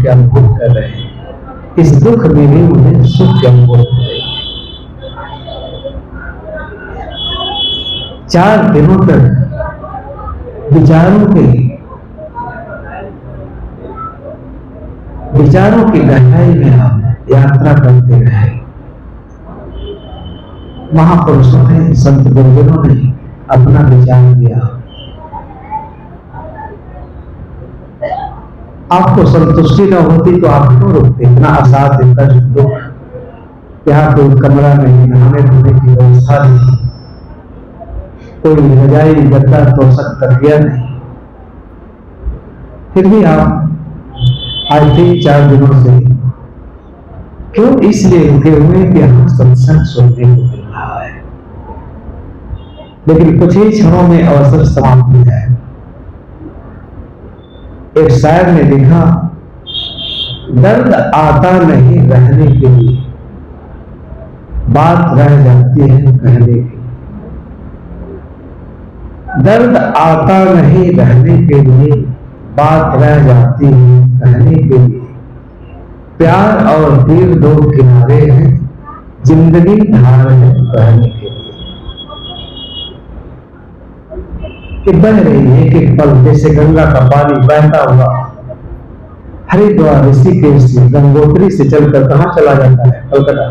के अनुभव कर रहे हैं, इस दुख में भी उन्हें सुख के अनुभव हो रहे हैं। 4 दिनों तक विचारों की गहराई में आप यात्रा करते रहे। महापुरुषों ने, संत गुरुजनों ने अपना विचार दिया। आपको संतुष्टि न होती तो आप क्यों रुकते? इतना असाध्य कष्ट, दुख, यहाँ कोई कमरा नहीं, नहाने धोने की व्यवस्था नहीं, कोई रजाई गद्दा तोशक तकिया नहीं, फिर भी आप आज 3-4 दिनों से क्यों इसलिए रुके हुए कि हम सत्संग सुनने को मिल रहा है, लेकिन कुछ ही क्षणों में अवसर समाप्त हो जाए। एक शायर ने लिखा, दर्द आता नहीं रहने के लिए, बात रह जाती है कहने की। दर्द आता नहीं रहने के लिए, बात रह जाती है कहने के लिए। प्यार और तीर 2 किनारे हैं, जिंदगी धार है बहने के लिए। कि बह रही है एक पल जैसे गंगा का पानी बहता हुआ हरिद्वार, ऋषिकेश से, गंगोत्री से चलकर कहां चला जाता है? कलकत्ता।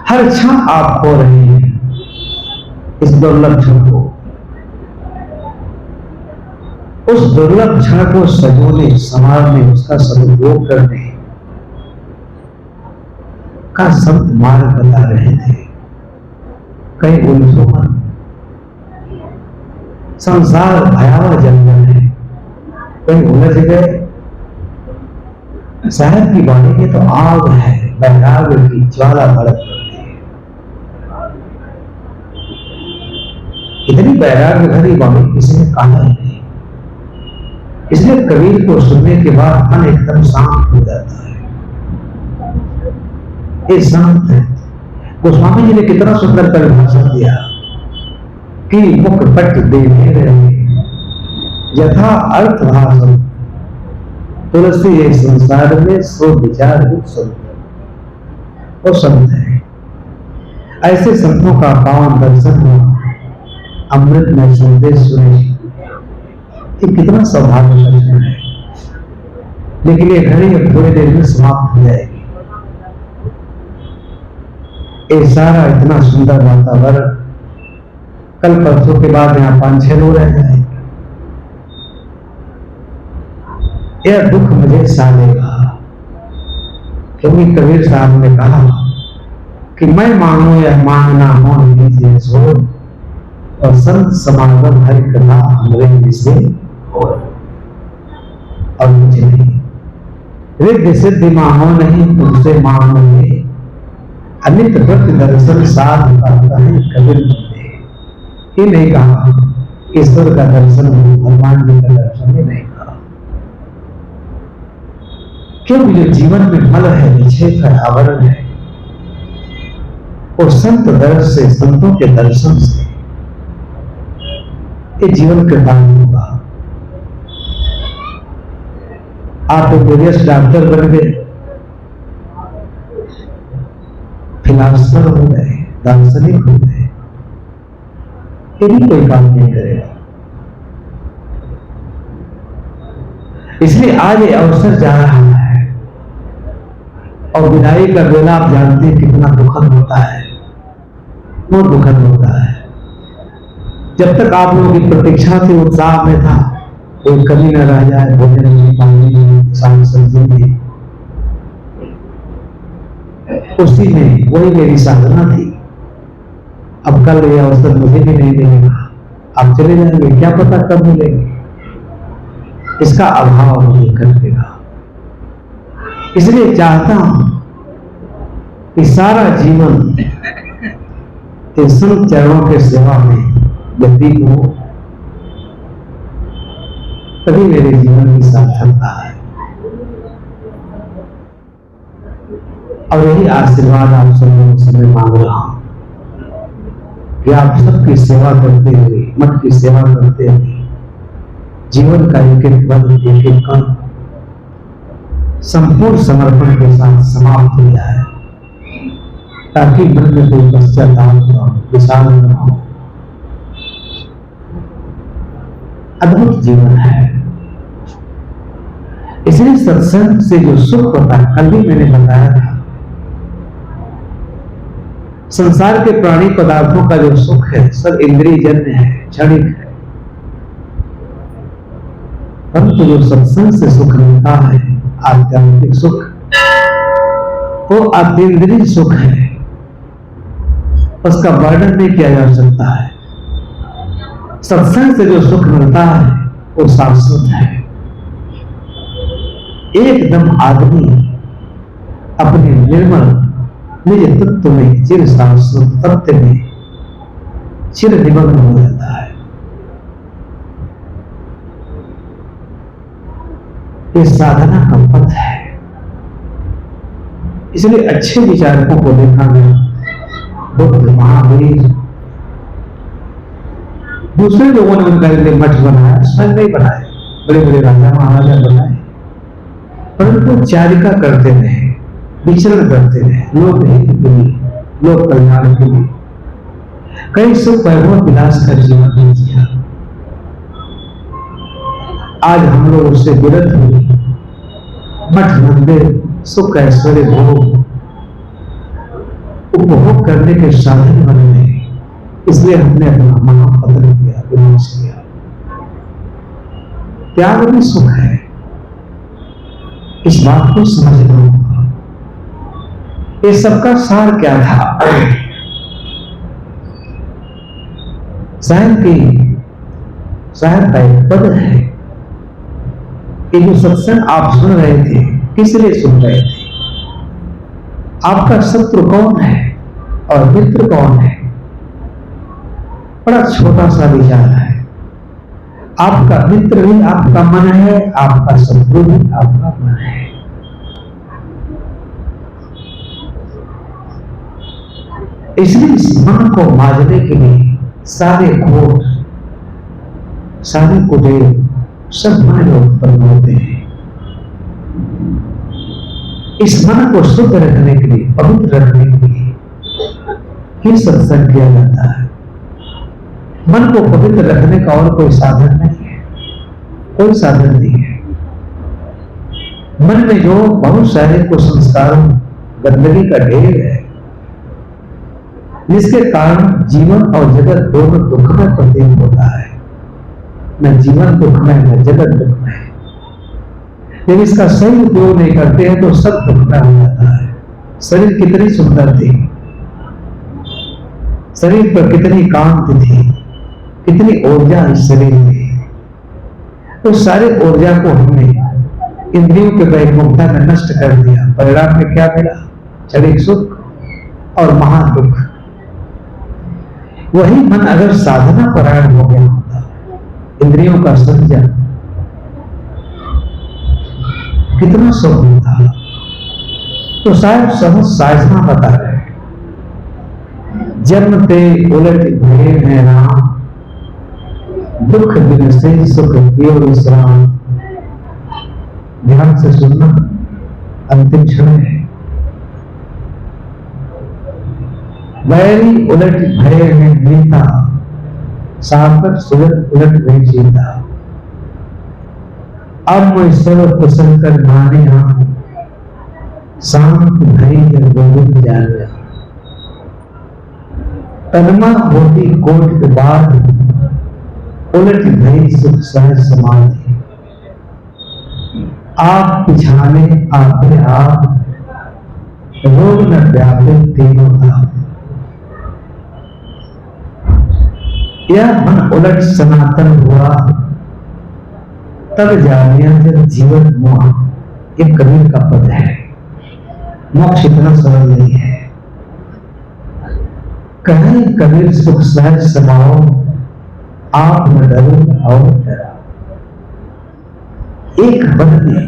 हर क्षण आप खो रहे हैं इस दुर्लभ क्षण को। उस दुर्लभ क्षण को सजोने, संवारने, उसका सदुपयोग करने का संत मार्ग बता रहे थे। कहीं उलझो मत, संसार भयावह जंगल है, कहीं उलझ गए। साहब की वाणी में तो आग है, वैराग्य की ज्वाला भड़क पड़ती है। इतनी वैराग्य भरी वाणी किसी ने कहा नहीं। इसलिए कबीर को सुनने के बाद मन एकदम शांत हो जाता है। ये शांत है। गोस्वामी जी ने कितना सुंदर परिभाषा दिया कि मुख पट देने रहे यथा अर्थ भाषण, तुलसी एक संसार में सो विचार ही सुंदर। वो संत है। ऐसे संतों का पावन दर्शन हुआ, अमृत में संदेश सुने, कि कितना सौभाग्य लक्षण है। लेकिन ये घड़ी अब थोड़ी देर में समाप्त हो जाएगी। ये सारा इतना सुंदर वातावरण कल परसों के बाद यहाँ 5-6 लोग रह जाएंगे। यह दुख मुझे सालेगा, क्योंकि कबीर साहब ने कहा कि मैं मांगू या मांगना हो लीजिए जोर, और संत समागम हरि कथा अंग्रेजी से हो, और मुझे नहीं। रिद्धि सिद्धि मांगो नहीं, तुमसे मांगोगे अनित व्रत दर्शन साध करता है कबीर बंदे। ये नहीं कहा ईश्वर का दर्शन, भगवान जी का दर्शन, ये नहीं कहा। क्योंकि जो जीवन में मल है, विक्षेप है, आवरण है, वो संत दर्शन से, संतों के दर्शन से ये जीवन का दान होगा। आप एक डॉक्टर बन गए, फिलासफर हो गए, दार्शनिक हो गए, ये भी कोई काम नहीं करेगा। इसलिए आज ये अवसर जा रहा है, और विदाई का बेला आप जानते हैं कितना दुखद होता है, बहुत दुखद होता है। जब तक आप लोगों की प्रतीक्षा थी, उत्साह में था, कोई कमी न रह जाए, भोजन में, पानी में, साग सब्जी में, उसी में वही मेरी साधना थी। अब कल ये अवसर मुझे भी नहीं मिलेगा, आप चले जाएंगे, क्या पता कब मिलेंगे, इसका अभाव मुझे कर देगा। इसलिए चाहता हूं कि सारा जीवन इस संत चरणों के सेवा में व्यतीत हो, तभी मेरे जीवन की सार्थकता है। और यही आशीर्वाद आप सब लोगों से मैं मांग रहा हूं कि आप सबकी सेवा करते हुए, मठ की सेवा करते हुए, जीवन का एक एक पल, एक एक कण संपूर्ण समर्पण के साथ समाप्त हो जाए, ताकि मन में कोई पश्चाताप न हो, विषाद न हो। अद्भुत जीवन है। इसलिए सत्संग से जो सुख होता है, कल भी मैंने बताया था, संसार के प्राणी पदार्थों का जो सुख है सब इंद्रिय जन्य है, क्षणिक है। परंतु जो सत्संग से सुख मिलता है, आध्यात्मिक सुख, वो अतीन्द्रिय सुख है, उसका वर्णन नहीं किया जा सकता है। सत्संग से जो सुख मिलता है वो शाश्वत है। एकदम आदमी अपने निर्मल निज तत्व में, चिर शाश्वत तत्व में चिर निमग्न हो जाता है। ये साधना का पथ है। इसलिए अच्छे विचारकों को देखा गया, बुद्ध, महावीर, दूसरे लोगों ने उनका लिए मठ बनाया, स्वयं नहीं बनाए, बड़े बड़े राजा महाराजा बनाए, परंतु चारिका करते रहे, विचरण करते रहे, लोक हित के लिए, लोक कल्याण के लिए, कई सुख वैभव विलास का जीवन जिया। आज हम लोग उससे विरत हुए, मठ मंदिर, सुख ऐश्वर्य भोग उपभोग करने के साधन बन गए। इसलिए हमने अपना महापतन किया, विनाश किया। त्याग भी सुख है, इस बात को समझना होगा। ये सबका सार क्या था? शायद का एक पद है कि जो सत्संग आप सुन रहे थे, किस लिए सुन रहे थे? आपका शत्रु कौन है और मित्र कौन है? बड़ा छोटा सा विचार है। आपका मित्र भी आपका मन है, आपका शत्रु भी आपका मन है। इसलिए इस मन को मारने के लिए सारे खोट, सारे कुटेल सब मन में उत्पन्न होते हैं। इस मन को शुद्ध रखने के लिए, पवित्र रखने के लिए ही सत्संग किया जाता है। मन को पवित्र रखने का और कोई साधन नहीं है, कोई साधन नहीं है। मन में जो बहुत सारे कुसंस्कारों, गंदगी का ढेर है, जिसके कारण जीवन और जगत दोनों दुख में प्रतीत होता है। न जीवन दुख में, न जगत दुख में। जब इसका सही उपयोग नहीं करते हैं तो सब दुख में हो जाता है। शरीर कितनी सुंदर थी, शरीर पर कितनी कांति थी, कितनी ऊर्जा इस शरीर में, तो सारी ऊर्जा को हमने इंद्रियों के वैमुखता में नष्ट कर दिया। परिणाम में क्या मिला? क्षणिक सुख और महादुख। वही मन अगर साधना परायण हो गया होता, इंद्रियों का संयम, कितना सुख होता। तो शायद समझ साजना बता रहे, जन्म ते उलट भये हैं राम, दुख दिन से सुख केव विश्राम। ध्यान से सुनना, अंतिम क्षण है। वैरी उलट भय है नीता, सार्थक सुलट उलट गई जीता। अब मैं सर्व कुशल कर माने हम, शांत भई जब गोविंद जाने। तन्मा होती कोट के बाद, उलट भई सुख सहज समाधि। आप पिछाने आपने आप, रोग न व्यापे तीनों धाम। यह मन उलट सनातन हुआ, तब जानिया जब जीवन मोह। ये कबीर का पद है। मोक्ष इतना सरल नहीं है। कहीं कबीर सुख सहज समाओ, आप न डरो और डरा। एक पद में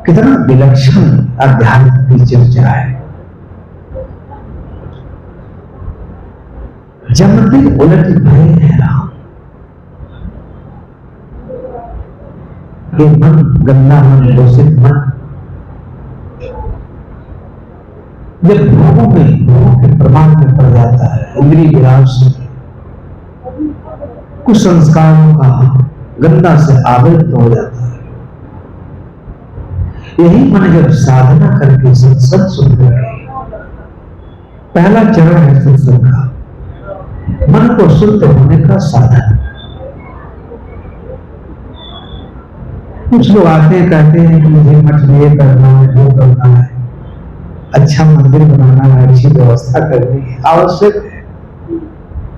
कितना विलक्षण अध्यात्म की चर्चा है। जमते उलट भय है राम। ये मन गंदा मन, दूषित मन जब भोगों के प्रमाण में पड़ जाता है, इंद्रिय विलास से कुछ संस्कारों का गंदा से आवृत हो जाता है। यही मन जब साधना करके सत्संग सुन करके, पहला चरण है सत्संग का, मन को शुद्ध होने का साधन। कुछ लोग आते हैं कहते हैं कि मुझे मठ में ये करना है, वो करना है, अच्छा मंदिर बनाना है, अच्छी व्यवस्था करनी है, आवश्यक है,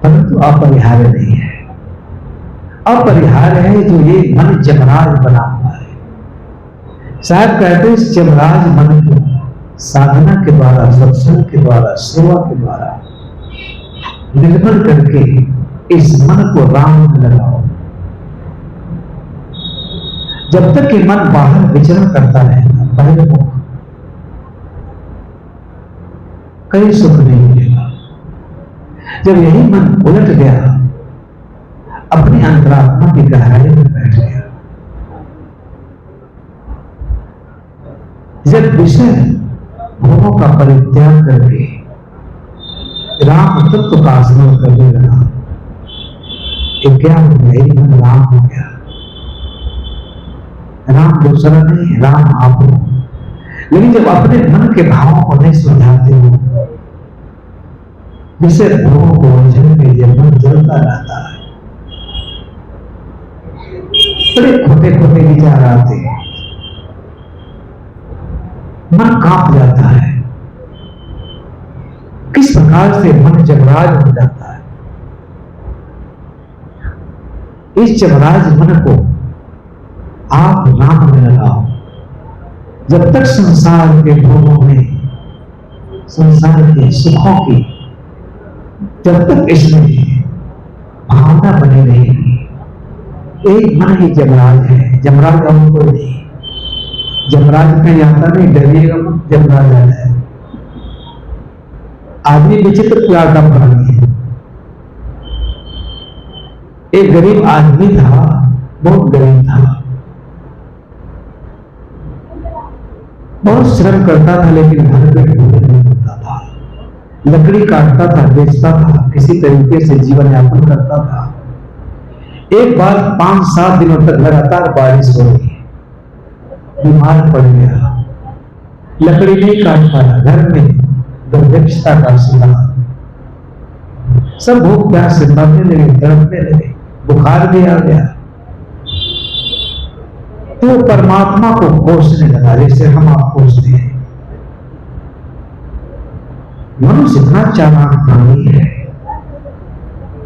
परंतु अपरिहार्य नहीं है। अपरिहार्य है जो ये मन जमराज बना हुआ है। साहब कहते हैं इस जमराज मन को साधना के द्वारा, सत्संग के द्वारा, सेवा के द्वारा निर्मल करके इस मन को राम में लगाओ। जब तक ये मन बाहर विचरण करता रहेगा, बहिर्मुख, कहीं सुख नहीं मिलेगा। जब यही मन उलट गया, अपनी अंतरात्मा की गहराई में बैठ गया, जब विषय भोगों का परित्याग करके राम तत्व का स्मरण करने लगा, क्या हो गया? मन राम हो गया। राम दूसरा नहीं, राम आप हो। लेकिन जब अपने मन के भावों को नहीं सुलझाते हो, जिससे भोगों को उलझन के लिए मन जलता रहता है, बड़े खोटे खोटे विचार आते हैं, मन कांप जाता है। किस प्रकार से मन जमराज हो जाता है। इस जमराज मन को आप राम में लगाओ। जब तक संसार के भोगों में, संसार के सुखों की जब तक इसमें भावना बनी रहेगी, एक मन ही जमराज है। जमराज और कोई नहीं। जमराज कहीं आता नहीं, डरिएगा मत, जमराज आता है। आदमी विचित्र प्रकार का प्राणी है। एक गरीब आदमी था, बहुत गरीब था, बहुत श्रम करता था, लेकिन घर पे भोजन नहीं होता था। लकड़ी काटता था, बेचता था, किसी तरीके से जीवन यापन करता था। एक बार 5-7 दिनों तक लगातार बारिश हो रही, बीमार पड़ गया, लकड़ी नहीं काट पाया, घर में दुर्भिक्षता का शिकार, सब भूख प्यास से मरने लगे, तड़पने लगे, बुखार भी आ गया। तो परमात्मा को कोसने लगा, जैसे हम आप कोसते हैं। मनुष्य इतना चालाक प्राणी है,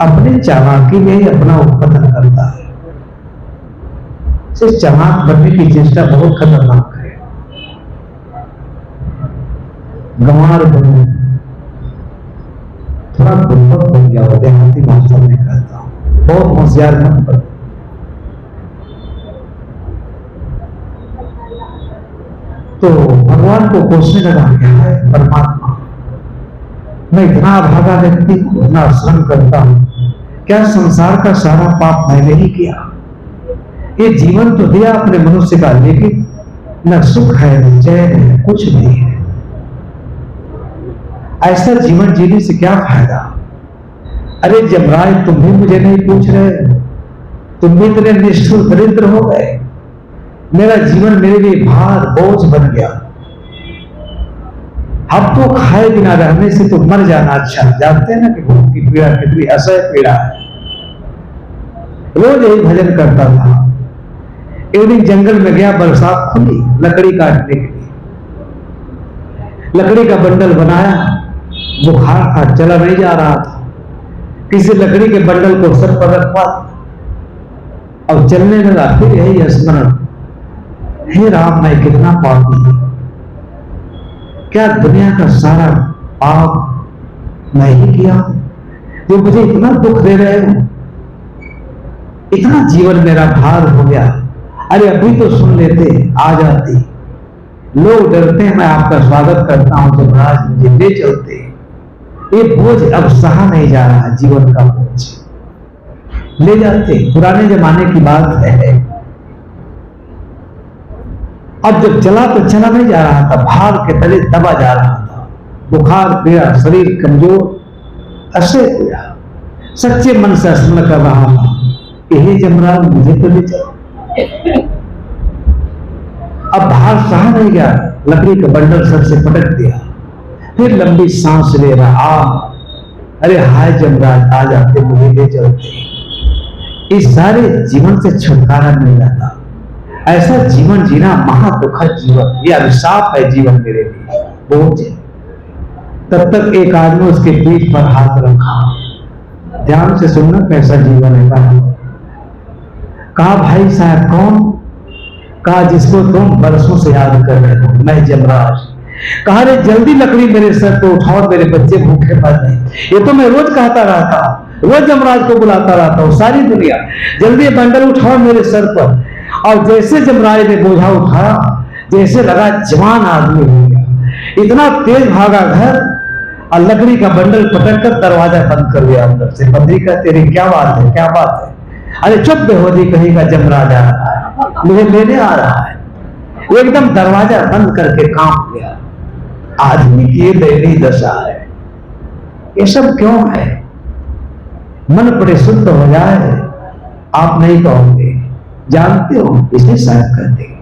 अपने चालाकी में ही अपना उत्पतन करता है। इस चालाक बनने की चेष्टा बहुत खतरनाक है। गंवार बनो, थोड़ा गुणवत्त बन जाओ, देहाती भाषा में कहता हूं, बहुत होशियार मत बनो। तो भगवान को कोसने लगा, क्या है परमात्मा, मैं इतना अभागा व्यक्ति हूं, इतना श्रम करता हूं, क्या संसार का सारा पाप मैंने ही किया? ये जीवन तो दिया अपने मनुष्य का, लेकिन न सुख है, न चैन है, कुछ नहीं है। ऐसा जीवन जीने से क्या फायदा? अरे जमराज, तुम भी मुझे नहीं पूछ रहे, तुम भी इतने निष्ठुर दरिद्र हो गए। मेरा जीवन मेरे लिए भार बोझ बन गया। अब तो खाए बिना रहने से तो मर जाना अच्छा। जानते हैं ना कि भूख की पीड़ा कितनी असह्य पीड़ा है। रोज यही भजन करता था। एक दिन जंगल में गया, बरसात खुली, लकड़ी काटने के लिए लकड़ी का बंडल बनाया, बुखार था, चला नहीं जा रहा था। किसी लकड़ी के बंडल को सर पर रखवा, अब चलने लगा। फिर यही स्मरण, हे राम, मैं कितना पापी हूं, क्या दुनिया का सारा पाप मैं ही किया जो मुझे इतना दुख दे रहे हो, इतना जीवन मेरा भार हो गया। अरे अभी तो सुन लेते, आ जाती। लोग डरते हैं, मैं आपका स्वागत करता हूं, जमराज मुझे ले चलते। ये बोझ अब सहा नहीं जा रहा, जीवन का बोझ ले जाते। पुराने जमाने की बात है, अब जब चला तो चला नहीं जा रहा था, भार के तले दबा जा रहा था, बुखार पीड़ा, शरीर कमजोर, ऐसे हुआ। सच्चे मन से स्मरण कर रहा था कि हे जमराज मुझे तो ले चलो। अब भार सहा नहीं गया, लकड़ी का बंडल सर से पटक दिया, फिर लंबी सांस ले रहा, अरे हाय जमराज आ जाते, मुझे ले चलते, इस सारे जीवन से छुटकारा मिल जाता। ऐसा जीवन जीना महा दुखद जीवन, यह अभिशाप है जीवन मेरे लिए, बोझ। तब तक एक आदमी उसके पीठ पर हाथ रखा, ध्यान से सुनना कैसा जीवन है। कहा भाई साहब कौन? कहा जिसको तुम बरसों से याद कर रहे हो, मैं जमराज। कहा रे जल्दी लकड़ी मेरे सर को उठाओ, मेरे बच्चे भूखे मर रहे। ये तो मैं रोज कहता रहता हूं, रोज जमराज को बुलाता रहता हूं, सारी दुनिया जल्दी बंडल उठाओ मेरे सर पर। और जैसे जमराज ने बोझा उठाया, जैसे लगा जवान आदमी हो गया, इतना तेज भागा घर और लकड़ी का बंडल पटक कर दरवाजा बंद कर दिया अंदर से। बंदी कहते रही क्या बात है, क्या बात है? अरे चुप बेहोदी कहीं का, जमराज आ रहा है, मुझे लेने आ रहा है। वो एकदम दरवाजा बंद करके कांप गया। आदमी की ये दयनीय दशा है, ये सब क्यों है? मन बड़े शुद्ध हो जाए, आप नहीं कहोगे, जानते हो इसे शायद कहते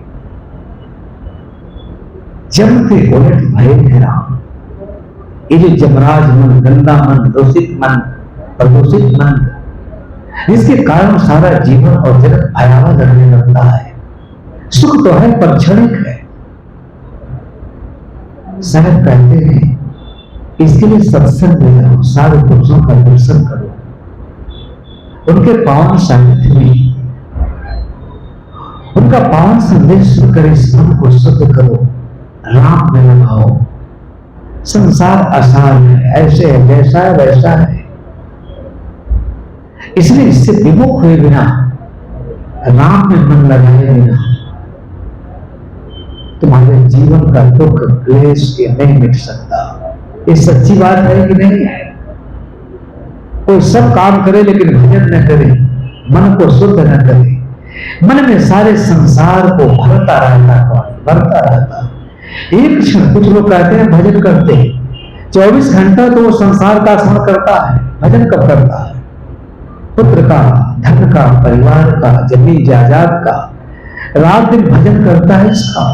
जम के उलट भय है राम। ये जो जमराज मन, गंदा मन, दूषित मन, प्रदूषित मन, जिसके कारण सारा जीवन और जगत भयावह लगने लगता है। सुख तो है पर क्षणिक है। शायद कहते हैं इसके लिए सत्संग में जाओ, सारे पुरुषों का दर्शन करो, उनके पावन सानिध्य में उनका पावन संदेश सुनकर इस मन को शुद्ध करो, राम में लगाओ। संसार आसान है, ऐसे है, जैसा है वैसा है। इसलिए इससे विमुख हुए बिना, राम में मन लगाए बिना तुम्हारे जीवन का दुख क्लेश ये नहीं मिट सकता। ये सच्ची बात है कि नहीं है? कोई सब काम करे लेकिन भजन न करे, मन को शुद्ध न करे, मन में सारे संसार को भरता रहता, भरता रहता। एक क्षण, कुछ लोग कहते हैं भजन करते हैं 24 घंटा, तो वो संसार का स्मरण करता है, भजन कब करता है? पुत्र का, धन का, परिवार का, जमीन जायदाद का, रात दिन भजन करता है इसका,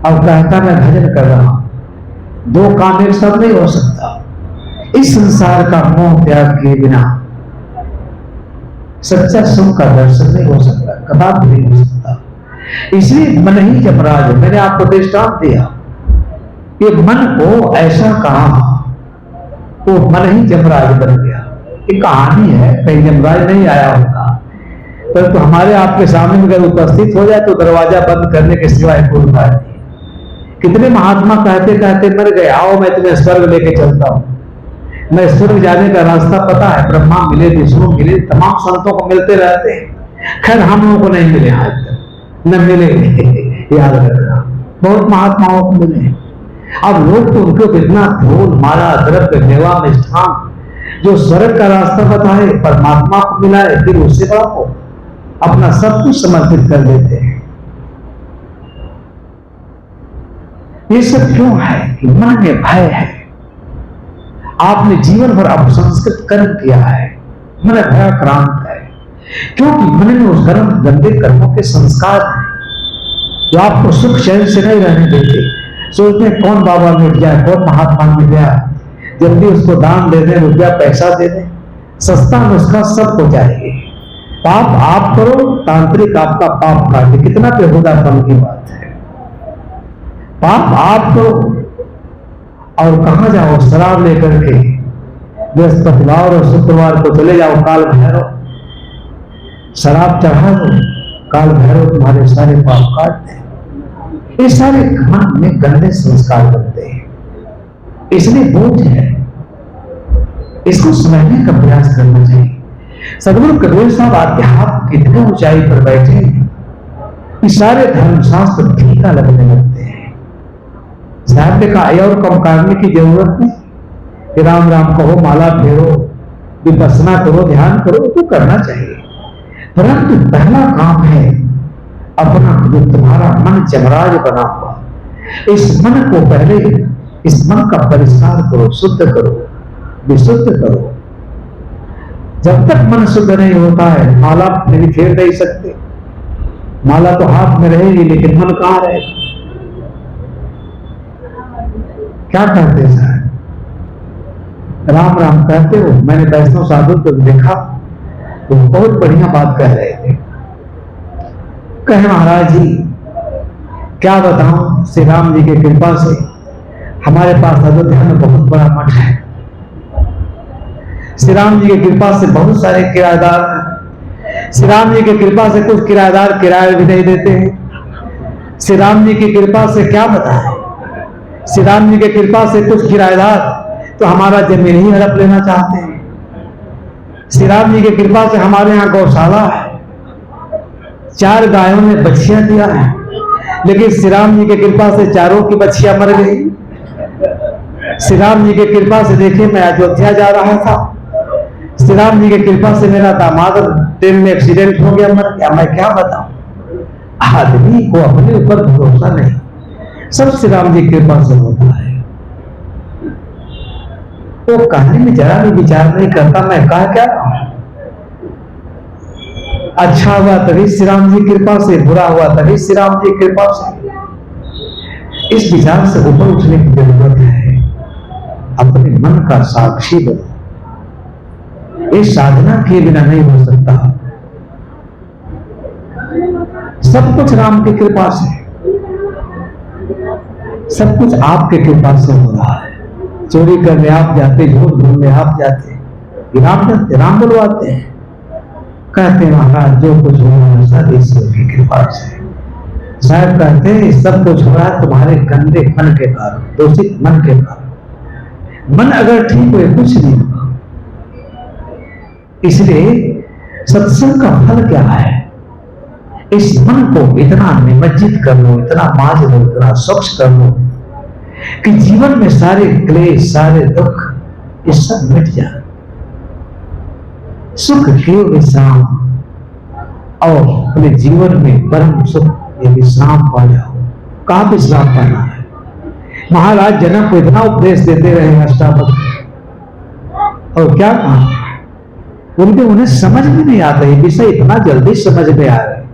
और कहता मैं भजन कर रहा हूं। दो काम एक साथ नहीं हो सकता। इस संसार का मोह त्याग किए बिना सच्चा सुख का दर्शन नहीं हो सकता, कदापि नहीं हो सकता। इसलिए मन ही जमराज, मैंने आपको दृष्टांत दिया, ये मन को ऐसा कहा, वो मन ही जमराज बन गया। ये कहानी है, कहीं जमराज नहीं आया होगा, परंतु तो हमारे आपके सामने अगर उपस्थित हो जाए तो दरवाजा बंद करने के सिवाय कोई उपाय नहीं। कितने महात्मा कहते कहते मर गए, आओ मैं तुम्हें स्वर्ग लेके चलता हूं। मैं स्वर्ग जाने का रास्ता पता है, ब्रह्मा मिले, विष्णु मिले, तमाम संतों को मिलते रहते हैं। खैर हम लोगों को नहीं मिले आज तक, न मिलेंगे, याद रखना। बहुत महात्माओं को मिले। अब लोग तो उनको इतना फूल माला द्रव्य मेवा मिष्ठान जो स्वर्ग का रास्ता बताए, परमात्मा को मिलाए, फिर उससे बड़ा को अपना सब कुछ समर्पित कर देते हैं। ये सब क्यों है? कि मन में भय है। आपने जीवन भर अपसंस्कृत कर्म किया है, मन भयाक्रांत है, क्योंकि मन में उस कर्म, गंदे कर्मों के संस्कार हैं जो आपको सुख चैन से नहीं रहने देते। सोचते हैं कौन बाबा मिट जाए, कौन महात्मा मिट जाए, जल्दी उसको दान दे दें, रुपया पैसा दे दें, सस्ता नुस्खा सबको चाहिए। पाप आप करो, तांत्रिक आपका पाप काटे, कितना बेहुदापन की बात है। पाप आप करो और कहां जाओ, शराब लेकर के बृहस्पतिवार और शुक्रवार को चले जाओ काल भैरव, शराब चढ़ा दो, काल भैरव तुम्हारे सारे पाप काट दे। ये सारे मन में गंदे संस्कार बनते हैं, इसलिए बोझ है, इसको समझने का प्रयास करना चाहिए। सदगुरु कबीर साहब आध्यात्म कितने ऊंचाई पर बैठे हैं कि सारे धर्मशास्त्र फीका लगने लगते हैं। साहब ने कहा और कम करने की जरूरत नहीं, कि राम राम कहो, माला फेरो, विपස්සना करो, ध्यान करो, तो करना चाहिए, परंतु पहला काम है अपना जो तुम्हारा मन जमराज बना हुआ, इस मन को पहले, इस मन का परिष्कार करो, शुद्ध करो, विशुद्ध करो। जब तक मन शुद्ध नहीं होता है, माला नहीं फेर नहीं सकते। माला तो हाथ में रहेगी, लेकिन मन कहां रहेगा? क्या कहते हैं साहब? राम राम कहते हो। मैंने वैष्णव साधु को देखा तो बहुत बढ़िया बात कह रहे थे। कहे महाराज जी क्या बताऊं, श्री राम जी की कृपा से हमारे पास अयोध्या में बहुत बड़ा मठ है। श्री राम जी की कृपा से बहुत सारे किराएदार हैं। श्री राम जी की कृपा से कुछ किराएदार किराए भी नहीं देते हैं। श्री राम जी की कृपा से क्या बताएं, श्री राम जी की कृपा से कुछ किराएदार तो हमारा जमीन ही हड़प लेना चाहते हैं। श्री राम जी की कृपा से हमारे यहाँ गौशाला है, 4 गायों ने बच्चियां दिया है, लेकिन श्री राम जी की कृपा से चारों की बच्चियां मर गई। श्री राम जी की कृपा से देखिए, मैं अयोध्या जा रहा था, श्री राम जी की कृपा से मेरा दामाद ट्रेन में एक्सीडेंट हो गया, मर गया। मैं क्या बताऊं, आदमी को अपने ऊपर भरोसा नहीं, सब श्री राम जी की कृपा से होता है। तो कहानी में जरा भी विचार नहीं करता, मैं कहा क्या अच्छा हुआ तभी श्री राम जी की कृपा से, बुरा हुआ तभी श्री राम जी की कृपा से। इस विचार से ऊपर उठने की जरूरत है। अपने मन का साक्षी बनो। ये साधना के बिना नहीं हो सकता। सब कुछ राम की कृपा से, सब कुछ आपके कृपा से हो रहा है। चोरी करने आप जाते, झूठ बोलने आप जाते, राम बुलवाते हैं, कहते हैं महाराज जो कुछ हो रहा है सब ईश्वर की कृपा से। साहब कहते हैं सब कुछ हो रहा है तुम्हारे गंदे मन के कारण, दूषित मन के कारण। मन अगर ठीक हो कुछ नहीं होगा। इसलिए सत्संग का फल क्या है? इस मन को इतना निमज्जित कर लो, इतना मांझ लो, इतना स्वच्छ कर लो कि जीवन में सारे क्लेश, सारे दुख ये सब मिट जाए। सुख के विश्राम और अपने जीवन में परम सुख ये विश्राम पा जाओ। कहां विश्राम पाना है? महाराज जनक को इतना उपदेश देते रहे अष्टावक्र, और क्या कहा उनके, उन्हें समझ में नहीं आता है विषय, इतना जल्दी समझ में आ रहा है।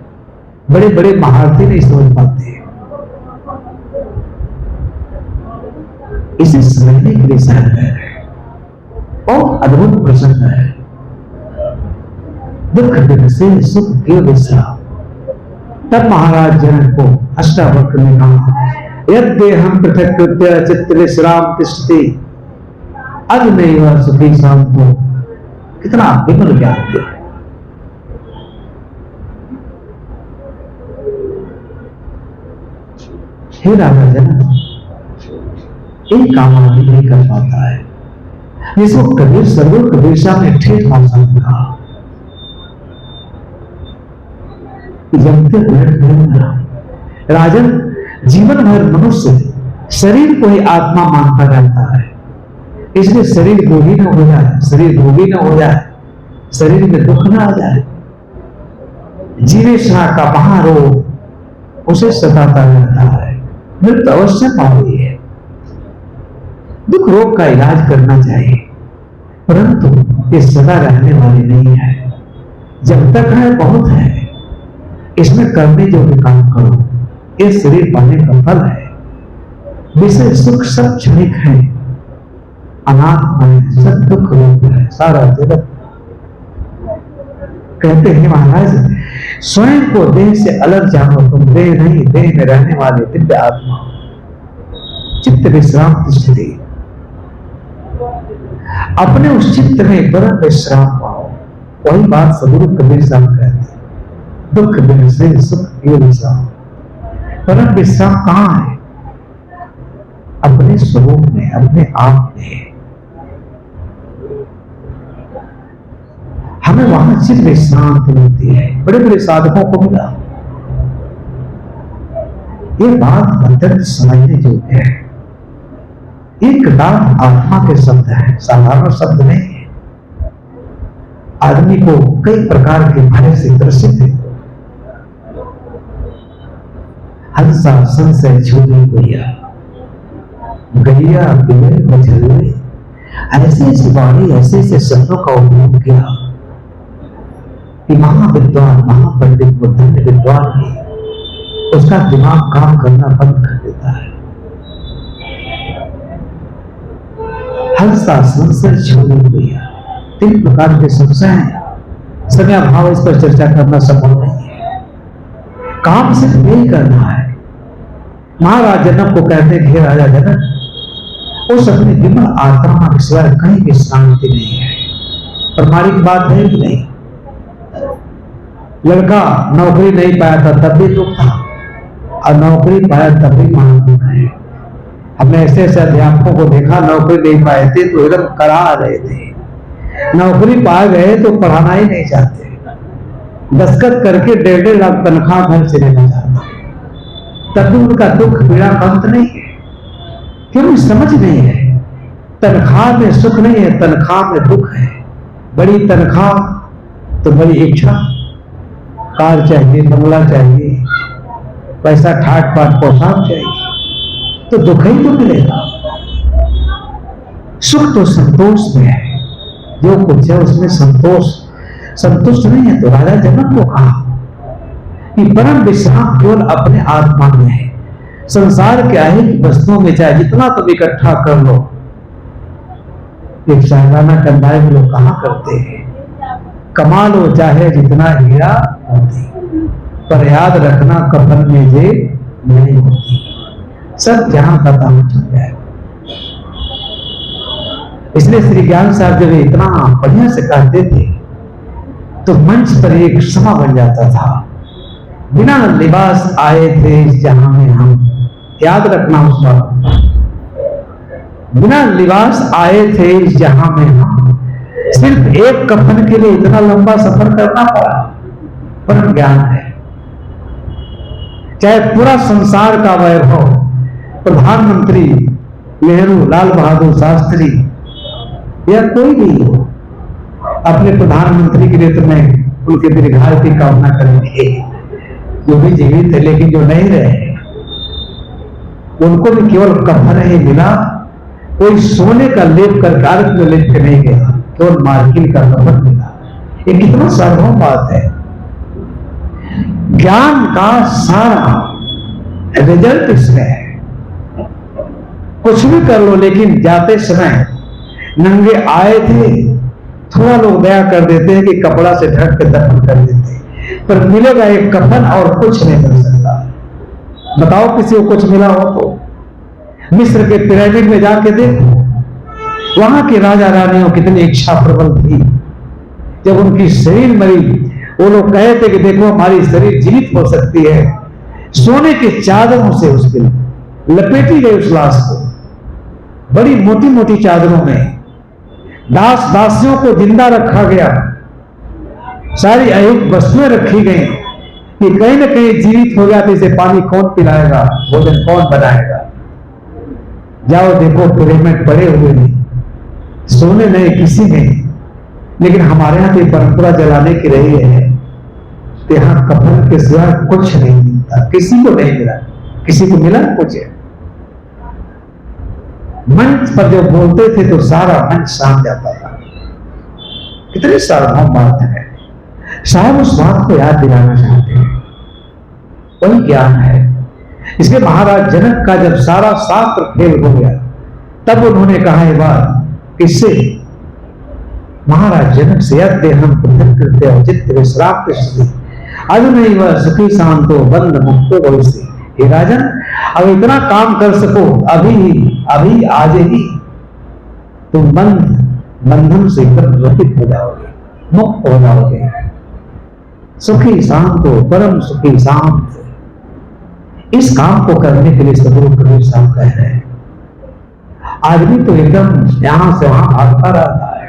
बड़े बड़े महारथी नहीं समझ पाते। इसे समझने के लिए शायद है और अद्भुत प्रसंग है। दुख दिन से सुख के विश्राम। तब महाराज जनक को अष्टावक्र ने कहा, यद्य हम पृथक कृत्य चित्त विश्राम तिष्ठति अग्नैव सुखी शांतो। कितना विमल ज्ञान है। हे राजा जनक, एक काम आदमी नहीं कर पाता है जिसको कबीर सर्वों कबीर साहब ने ठेठ भाषा में कहा, राजन जीवन भर मनुष्य शरीर को ही आत्मा मानता रहता है। इसलिए शरीर भोगी न हो जाए, शरीर भोगी न हो जाए, शरीर में दुख न आ जाए। जीवेशा का महारोग उसे सताता रहता है। मृत्यु अवश्य पावी है। दुख रोग का इलाज करना चाहिए, परंतु ये सदा रहने वाली नहीं है। जब तक है बहुत है, इसमें करने जो भी काम करो, ये शरीर पाने का फल है। विषय सुख सब क्षणिक है, अनात्मा है, सब दुख रूप है सारा जगत। कहते हैं महाराज, स्वयं को देह से अलग जानो, तुम देह नहीं, देह में रहने वाले दिव्य आत्मा। चित्त विश्राम तिष्ठति, अपने उस चित्त में परम विश्राम पाओ। वही बात सदगुरु कबीर साहब कहते हैं, दुख दिन से सुख के विश्राम। परम विश्राम कहां है? अपने स्वरूप में, अपने आप में। हमें वहां चित्त विश्रांति मिलती है। बड़े बड़े साधकों को मिला। ये बात अत्यंत समझने योग्य है। ये किताब आत्मा के शब्द है, साधारण शब्द नहीं है। आदमी को कई प्रकार के भय से ग्रसित है। हंसा संशय छोड़ी गैया, गैया बिगड़े मछलवे। ऐसे ऐसी वाणी, ऐसे ऐसे शब्दों का उपयोग किया कि महाविद्वान, महापंडित, बुद्धिमान विद्वान भी उसका दिमाग काम करना बंद कर देता है। हंसा संशय छोड़ी गैया, 3 प्रकार के संशय हैं। समय अभाव इस पर चर्चा करना संभव नहीं है। काम सिर्फ नहीं करना है। महाराज जनक को कहते हैं, हे राजा जनक, उस अपनी विमल आत्मा के सिवाय कहीं भी शांति नहीं है। प्रमाणिक बात है कि नहीं? लड़का नौकरी नहीं पाया था तब भी दुख था, और नौकरी पाया तब भी महादुख है। हमने ऐसे ऐसे अध्यापकों को देखा, नौकरी नहीं पाए थे तो एकदम करा रहे थे, नौकरी पा गए तो पढ़ाना ही नहीं चाहते, दस्तखत करके 1.5 लाख तनख्वाह घर से लेना चाहते, तब भी उनका दुख पीड़ा अंत नहीं है। क्यों? समझ नहीं है। तनख्वाह में सुख नहीं है, तनख्वाह में दुख है। बड़ी तनख्वाह तो बड़ी इच्छा, कार चाहिए, बंगला चाहिए, पैसा ठाट पाट पोशाक चाहिए, तो दुख ही तो मिलेगा। सुख तो संतोष में है, जो कुछ है उसमें संतुष्ट नहीं है। तो राजा जनक को कहा कि परम विश्राम केवल अपने आत्मा में है। संसार क्या है कि वस्तुओं में चाहे जितना तुम इकट्ठा कर लो, एक शायराना कंधाई में लोग कहा करते हैं, कमा लो चाहे जितना हीरा मोती, पर याद रखना कफन में जेब नहीं होती। सब जहां का दाम चल जाएगा। इसलिए श्री ज्ञान साहब जब इतना बढ़िया से कहते थे तो मंच पर एक समा बन जाता था। बिना लिबास आए थे इस जहां में हम, याद रखना उस बात, बिना लिबास आए थे इस जहां में हम, सिर्फ एक कफन के लिए इतना लंबा सफर करना पड़ा। परम ज्ञान है। चाहे पूरा संसार का वैभव, प्रधानमंत्री नेहरू, लाल बहादुर शास्त्री या कोई भी हो, अपने प्रधानमंत्री के लिए तो मैं उनके दीर्घायु की कामना करेंगे, जो भी जीवित है, लेकिन जो नहीं रहे उनको भी केवल कफन ही मिला। कोई सोने का लेप कर कार्य में लेप के नहीं गया, केवल मार्किन का कफन मिला। ये कितना सार्वभौम बात है। ज्ञान का सारा रिजल्ट इसमें है। कुछ भी कर लो, लेकिन जाते समय नंगे आए थे, थोड़ा लोग दया कर देते हैं कि कपड़ा से ढक के दफन कर देते हैं, पर मिलेगा एक कफन और कुछ नहीं मिल सकता। बताओ किसी को कुछ मिला हो तो? मिस्र के पिरामिड में जाके देखो, वहां के राजा रानियों कितनी इच्छा प्रबल थी। जब उनकी शरीर मरी, वो लोग कहे थे कि देखो हमारी शरीर जीवित हो सकती है। सोने के चादरों से उसके लपेटी गई उस लाश को, बड़ी मोटी मोटी चादरों में। दास दासियों को जिंदा रखा गया, सारी अयुक्त वस्तुएं रखी गई कि कहीं ना कहीं जीवित हो गया तो इसे पानी कौन पिलाएगा, भोजन कौन बनाएगा। जाओ देखो पिरामिड पड़े हुए नहीं, सोने नहीं किसी ने, लेकिन हमारे यहाँ की परंपरा जलाने की रही है। तो यहाँ कफन के सिवा कुछ नहीं मिलता, किसी को नहीं मिला। किसी को मिला कुछ है? मंच पर जो बोलते थे तो सारा मंच शांत जाता था। कितनी सार्वभौम बात है। साहब उस बात को याद दिलाना चाहते हैं, वही ज्ञान है। इसलिए महाराज जनक का जब सारा शास्त्र फेल हो गया, तब उन्होंने कहा ये बात, किससे? महाराज जनक से, हम बुद्धि करते औचित्य विश्राम कृष्ण अब नहीं वह सुखी शांतो बंद मुक्तो भविष्य। हे राजन, अब इतना काम कर सको अभी आज ही तुम बंधन से एकदम रहित हो जाओगे, मुक्त हो जाओगे। सुखी शांत हो, परम सुखी शांत। इस काम को करने के लिए सदगुरु कबीर साहब कह रहे हैं। आदमी तो एकदम यहां से वहां भागता रहता है।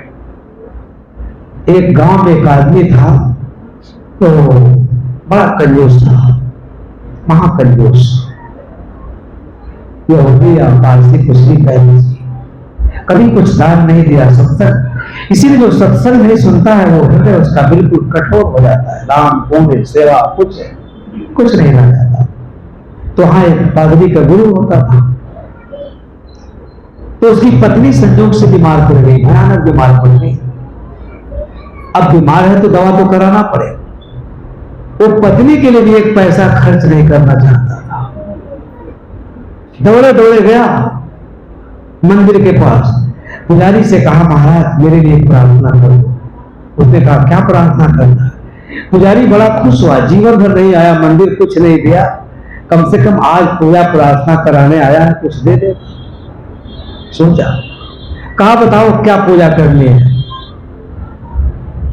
एक गांव में एक आदमी था, तो बड़ा कंजूस था, महाकंजूस। यहूदी या पारसी कुछ भी कह लीजिए, कभी कुछ दान नहीं दिया सत्संग। इसीलिए जो सत्संग नहीं सुनता है वो हृदय उसका बिल्कुल कठोर हो जाता है। दान पुण्य सेवा कुछ नहीं रह जाता। तो वहां एक पादरी का गुरु होता था। तो उसकी पत्नी संजोग से बीमार पड़ गई, भयानक बीमार पड़ गई। अब बीमार है तो दवा तो कराना पड़े। वो पत्नी के लिए भी एक पैसा खर्च नहीं करना चाहता था। दौड़े दौड़े गया मंदिर के पास, पुजारी से कहा महाराज मेरे लिए प्रार्थना करो। उसने कहा क्या प्रार्थना करना है? पुजारी बड़ा खुश हुआ, जीवन भर नहीं आया मंदिर, कुछ नहीं दिया, कम से कम आज पूजा प्रार्थना कराने आया है, कुछ दे दे। सोचा, कहा बताओ क्या पूजा करनी है?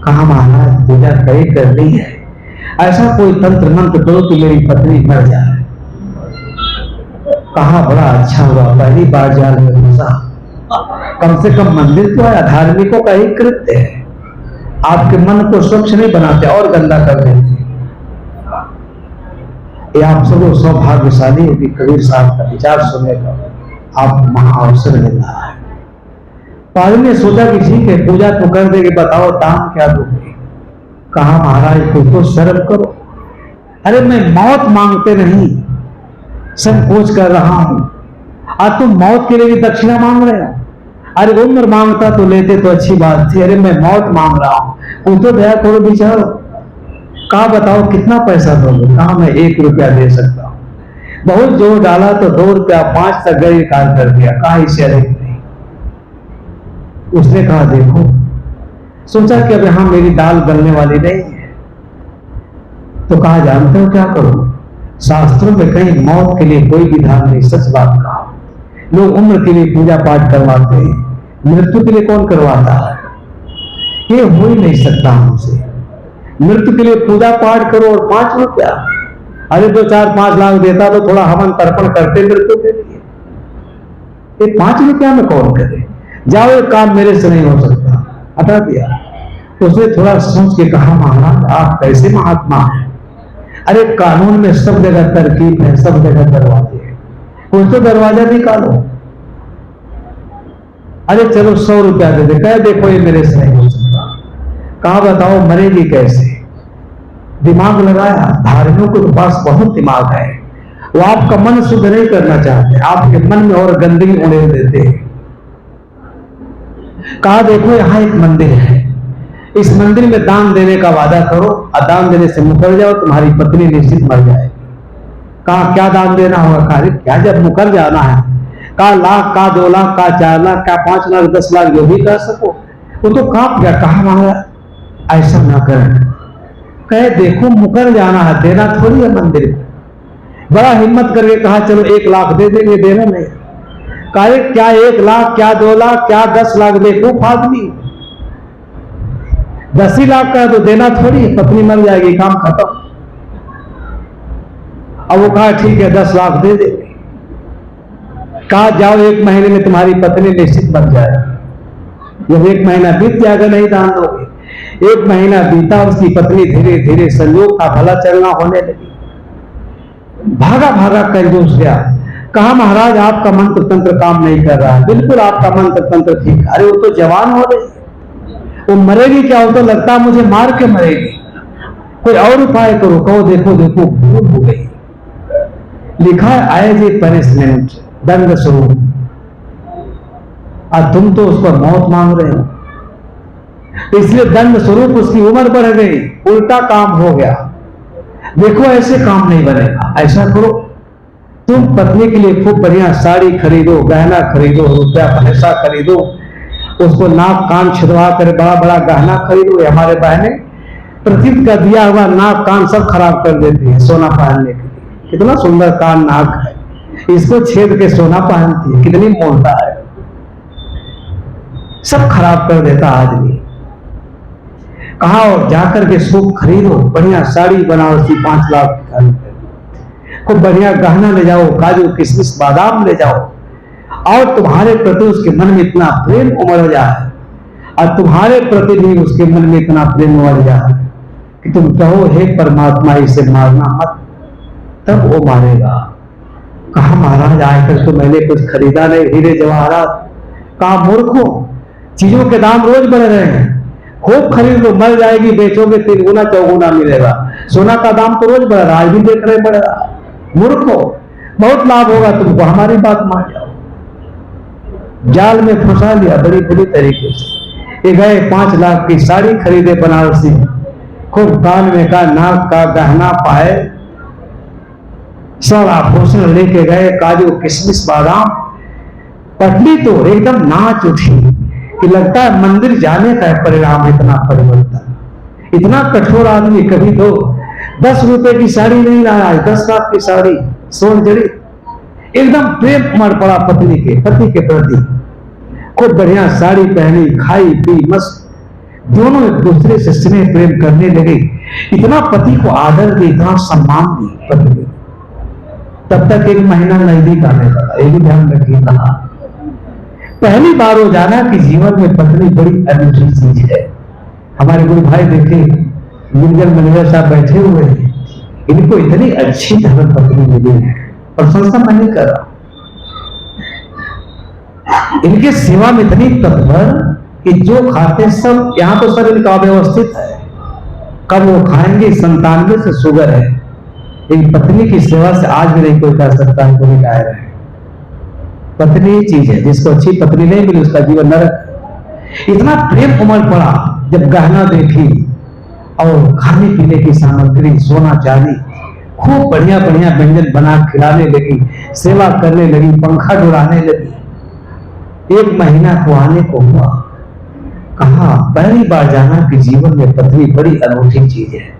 कहा महाराज पूजा कई करनी है, ऐसा कोई तंत्र मंत्र करो कि मेरी पत्नी मर जाए। कहा बड़ा अच्छा हुआ, पहली बार जाल में घुसा, कम से कम मंदिर तो है, धार्मिकों का ही कृत्य है, आपके मन को स्वच्छ नहीं बनाते और गंदा कर देते। ये आप सब सौभाग्यशाली हो कि कबीर साहब का विचार सुनने का आप महा अवसर मिल रहा है। पादरी ने सोचा कि ठीक है पूजा तो कर देंगे, बताओ दान क्या दोगे? कहा महाराज कुछ तो शर्म करो। अरे मैं मौत मांगते नहीं, संकोच कर रहा हूं। आज तुम मौत के लिए भी दक्षिणा मांग रहे हो? अरे उम्र मांगता तो लेते तो अच्छी बात थी, अरे मैं मौत मांग रहा हूं, कुछ तो दया करो बिचारो। कहा बताओ कितना पैसा दोगे? कहा मैं 1 रुपया दे सकता हूं। बहुत जोर डाला तो 2 रुपया 5 तक गए काल कर दिया। कहा इसे अधिक नहीं। उसने कहा देखो, सोचा कि अब यहां मेरी दाल गलने वाली नहीं है। तो कहा जानते हो क्या करो, शास्त्रों में कहीं मौत के लिए कोई विधान नहीं, सच बात कहा। लोग उम्र के लिए पूजा पाठ करवाते हैं, मृत्यु के लिए कौन करवाता है? ये हो ही नहीं सकता हमसे। मृत्यु के लिए पूजा पाठ करो और 5 रुपया, अरे 2, 4, 5 लाख देता तो थोड़ा हवन तर्पण करते मृत्यु के लिए। ये 5 रुपया में कौन करे? जाओ ये काम मेरे से नहीं हो सकता, हटा दिया। उसने थोड़ा सोच के कहा महाराज आप कैसे महात्मा हैं? अरे कानून में सब जगह तरकीब है, सब जगह दरवाजे हैं, कुछ तो दरवाजा निकालो। अरे चलो 100 रुपया दे दे। कह देखो ये मेरे से नहीं हो सकता। कहा बताओ मरेगी कैसे? दिमाग लगाया, धार्मियों के पास बहुत दिमाग है, वो आपका मन शुद्ध नहीं करना चाहते, आपके मन में और गंदगी उड़ेल देते हैं। कहा देखो यहां एक मंदिर है, इस मंदिर में दान देने का वादा करो और दान देने से मुकर जाओ, तुम्हारी पत्नी निश्चित मर जाएगी। कहा क्या दान देना होगा? कहा क्या जब मुकर जाना है? कहा लाख का, 2 लाख का, 4 लाख का, 5 लाख, 10 लाख जो भी कर सको। वो तो कांप गया। कहा महाराज ऐसा ना करें। कहे देखो मुकर जाना है, देना थोड़ी है मंदिर को। बड़ा हिम्मत करके कहा चलो 1 लाख दे देंगे, देना नहीं। कहे क्या 1 लाख, क्या 2 लाख, क्या 10 लाख? बेवकूफ आदमी, 10 ही लाख का तो देना थोड़ी, पत्नी मर जाएगी, काम खत्म। अब वो कहा ठीक है 10 लाख दे देंगे। कहा जाओ 1 महीने में तुम्हारी पत्नी निश्चित मर जाएगी। जब 1 महीना बीत जाएगा नहीं दान दोगे। 1 महीना बीता, उसकी पत्नी धीरे धीरे संयोग का भला चलना होने लगी। भागा भागा कंजूस गया। कहा महाराज आपका मंत्र तंत्र काम नहीं कर रहा है। बिल्कुल आपका मंत्र तंत्र ठीक। अरे वो तो जवान हो रही, वो मरेगी क्या? वो तो लगता मुझे मार के मरेगी, कोई और उपाय करो। कहो देखो देखो भूल हो गई। लिखा है एज ए पनिशमेंट, दंड स्वरूप। और तुम तो उस पर मौत मांग रहे हो, इसलिए दंड स्वरूप उसकी उम्र बढ़ गई, उल्टा काम हो गया। देखो ऐसे काम नहीं बनेगा। ऐसा करो तुम पत्नी के लिए खूब बढ़िया साड़ी खरीदो, गहना खरीदो, रुपया पैसा खरीदो, उसको नाक कान छिदवा कर बड़ा बड़ा गहना खरीदो। हमारे बहने प्रतीत का दिया हुआ नाक कान सब खराब कर देती है सोना पहनने के लिए। कितना सुंदर कान नाक है, इसको छेद के सोना पहनती है, कितनी मोटा है, सब खराब कर देता आदमी। कहा और जाकर के सूप खरीदो, बढ़िया साड़ी बनारसी 5 लाख की, खूब बढ़िया गहना ले जाओ, काजू किशमिश बादाम ले जाओ, और तुम्हारे प्रति उसके मन में इतना प्रेम उमड़ जाए, और तुम्हारे प्रति भी उसके मन में इतना प्रेम उमड़ जाए कि तुम कहो हे परमात्मा इसे मारना मत, तब वो मारेगा। कहा महाराज आजकल तो मैंने कुछ खरीदा नहीं, हीरे जवाहरात। कहा मूर्खों, चीजों के दाम रोज बढ़ रहे हैं, खूब खरीद लो, मर जाएगी, बेचोगे 3 गुना 4 गुना मिलेगा। सोना का दाम तो रोज बढ़ रहा है, आज भी देख रहे बढ़ रहा है। मूर्खों, बहुत लाभ होगा तुमको, हमारी बात मान जाओ। जाल में फंसा लिया बड़ी बुरी तरीके से। ये गए 5 लाख की साड़ी खरीदे बनारसी, खूब कान में का, नाक का गहना पाए, सब आभूषण लेके गए, काजू किशमिश बादाम। पटली तो एकदम नाच उठी कि लगता है मंदिर जाने का है परिणाम इतना परिवर्तन। इतना कठोर आदमी कभी तो 10 रुपए की साड़ी नहीं लाया, 10 लाख की साड़ी सोन जड़ी। एकदम प्रेम उमड़ पड़ा पत्नी के, पति के प्रति। खूब बढ़िया साड़ी पहनी, खाई पी मस्त, दोनों एक दूसरे से स्नेह प्रेम करने लगे। इतना पति को आदर दी, इतना सम्मान दी पत्नी। तब तक 1 महीना नजदीक आने लगा। ये भी ध्यान रखिएगा, पहली बार हो जाना कि जीवन में पत्नी बड़ी अनूठी चीज है। हमारे गुरु भाई देखे, गुरुजन मैनेजर साहब बैठे हुए हैं, इनको इतनी अच्छी धर्म पत्नी मिली है, प्रशंसा मैं नहीं कर रहा, इनके सेवा में इतनी तत्पर कि जो खाते सब, यहां तो सब इनका अव्यवस्थित है, कब वो खाएंगे। 97 से शुगर है। इन पत्नी की सेवा से आज भी नहीं कोई कर सकता है, कोई गाय रहे। पत्नी चीज है, जिसको अच्छी पत्नी नहीं मिली उसका जीवन नरक। इतना प्रेम उमड़ पड़ा जब गहना देखी और खाने पीने की सामग्री, सोना चांदी, खूब बढ़िया बढ़िया व्यंजन बना खिलाने लगी, सेवा करने लगी, पंखा डुलाने लगी। 1 महीना को आने को हुआ। कहा पहली बार जाना कि जीवन में पत्नी बड़ी अनूठी चीज है।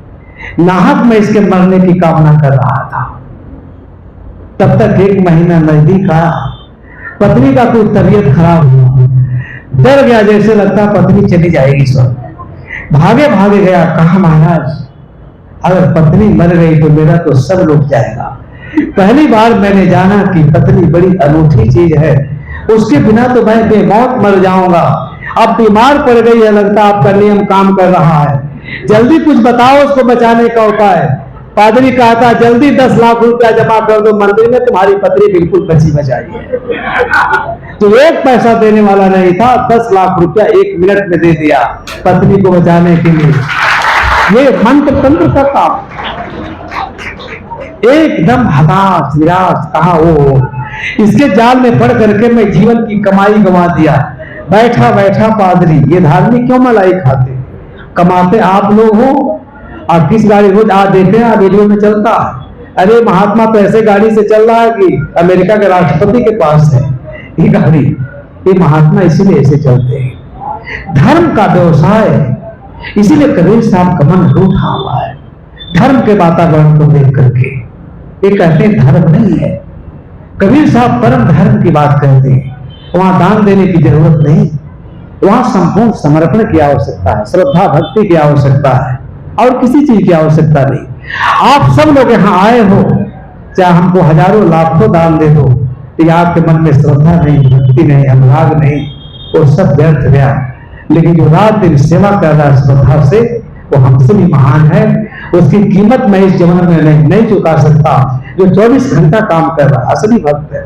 नाहक मैं इसके मरने की कामना कर रहा था। तब तक 1 महीना नजदीक आया। पत्नी का कोई तबीयत खराब हुआ, डर गया, जैसे लगता पत्नी चली जाएगी। सब भागे भागे गया, कहा महाराज अगर पत्नी मर गई तो मेरा तो सब लुट जाएगा। पहली बार मैंने जाना कि पत्नी बड़ी अनूठी चीज है, उसके बिना तो मैं बेमौत मर जाऊंगा। अब बीमार पड़ गई है, लगता आपका नियम काम कर रहा है, जल्दी कुछ बताओ उसको बचाने का उपाय। पादरी कहा था जल्दी 10 लाख रुपया जमा कर दो मंदिर में, तुम्हारी पत्नी बिल्कुल बची बचाई है। तो 1 पैसा देने वाला नहीं था, 10 लाख रुपया 1 मिनट में दे दिया पत्नी को बचाने के लिए। ये मंत्र तंत्र का काम। एकदम हताश निराश, कहा वो इसके जाल में पड़ करके मैं जीवन की कमाई गंवा दिया। बैठा बैठा पादरी, ये धार्मिक क्यों मलाई खाते, कमाते आप लोग हो। और किस गाड़ी रोज आज देते हैं, वीडियो में चलता है, अरे महात्मा तो ऐसे गाड़ी से चल रहा है कि अमेरिका के राष्ट्रपति के पास है ये गाड़ी। ये महात्मा इसीलिए ऐसे चलते हैं, धर्म का व्यवसाय। इसीलिए कबीर साहब का मन रूठा हुआ है धर्म के वातावरण को देख करके। ये कहते हैं धर्म नहीं है। कबीर साहब परम धर्म की बात कहते हैं। वहां दान देने की जरूरत नहीं, वहां संपूर्ण समर्पण की आवश्यकता है, श्रद्धा भक्ति की आवश्यकता है, और किसी चीज की आवश्यकता नहीं। आप सब लोग यहाँ आए हो, चाहे हमको हजारों लाखों दान दे दो, तो आपके मन में श्रद्धा नहीं, भक्ति नहीं, अनुराग नहीं, वो सब व्यर्थ गया। लेकिन जो रात दिन सेवा कर रहा है श्रद्धा से, वो हमसे भी महान है। उसकी कीमत मैं इस जमाने में नहीं चुका सकता। जो 24 घंटा काम कर रहा असली भक्त है।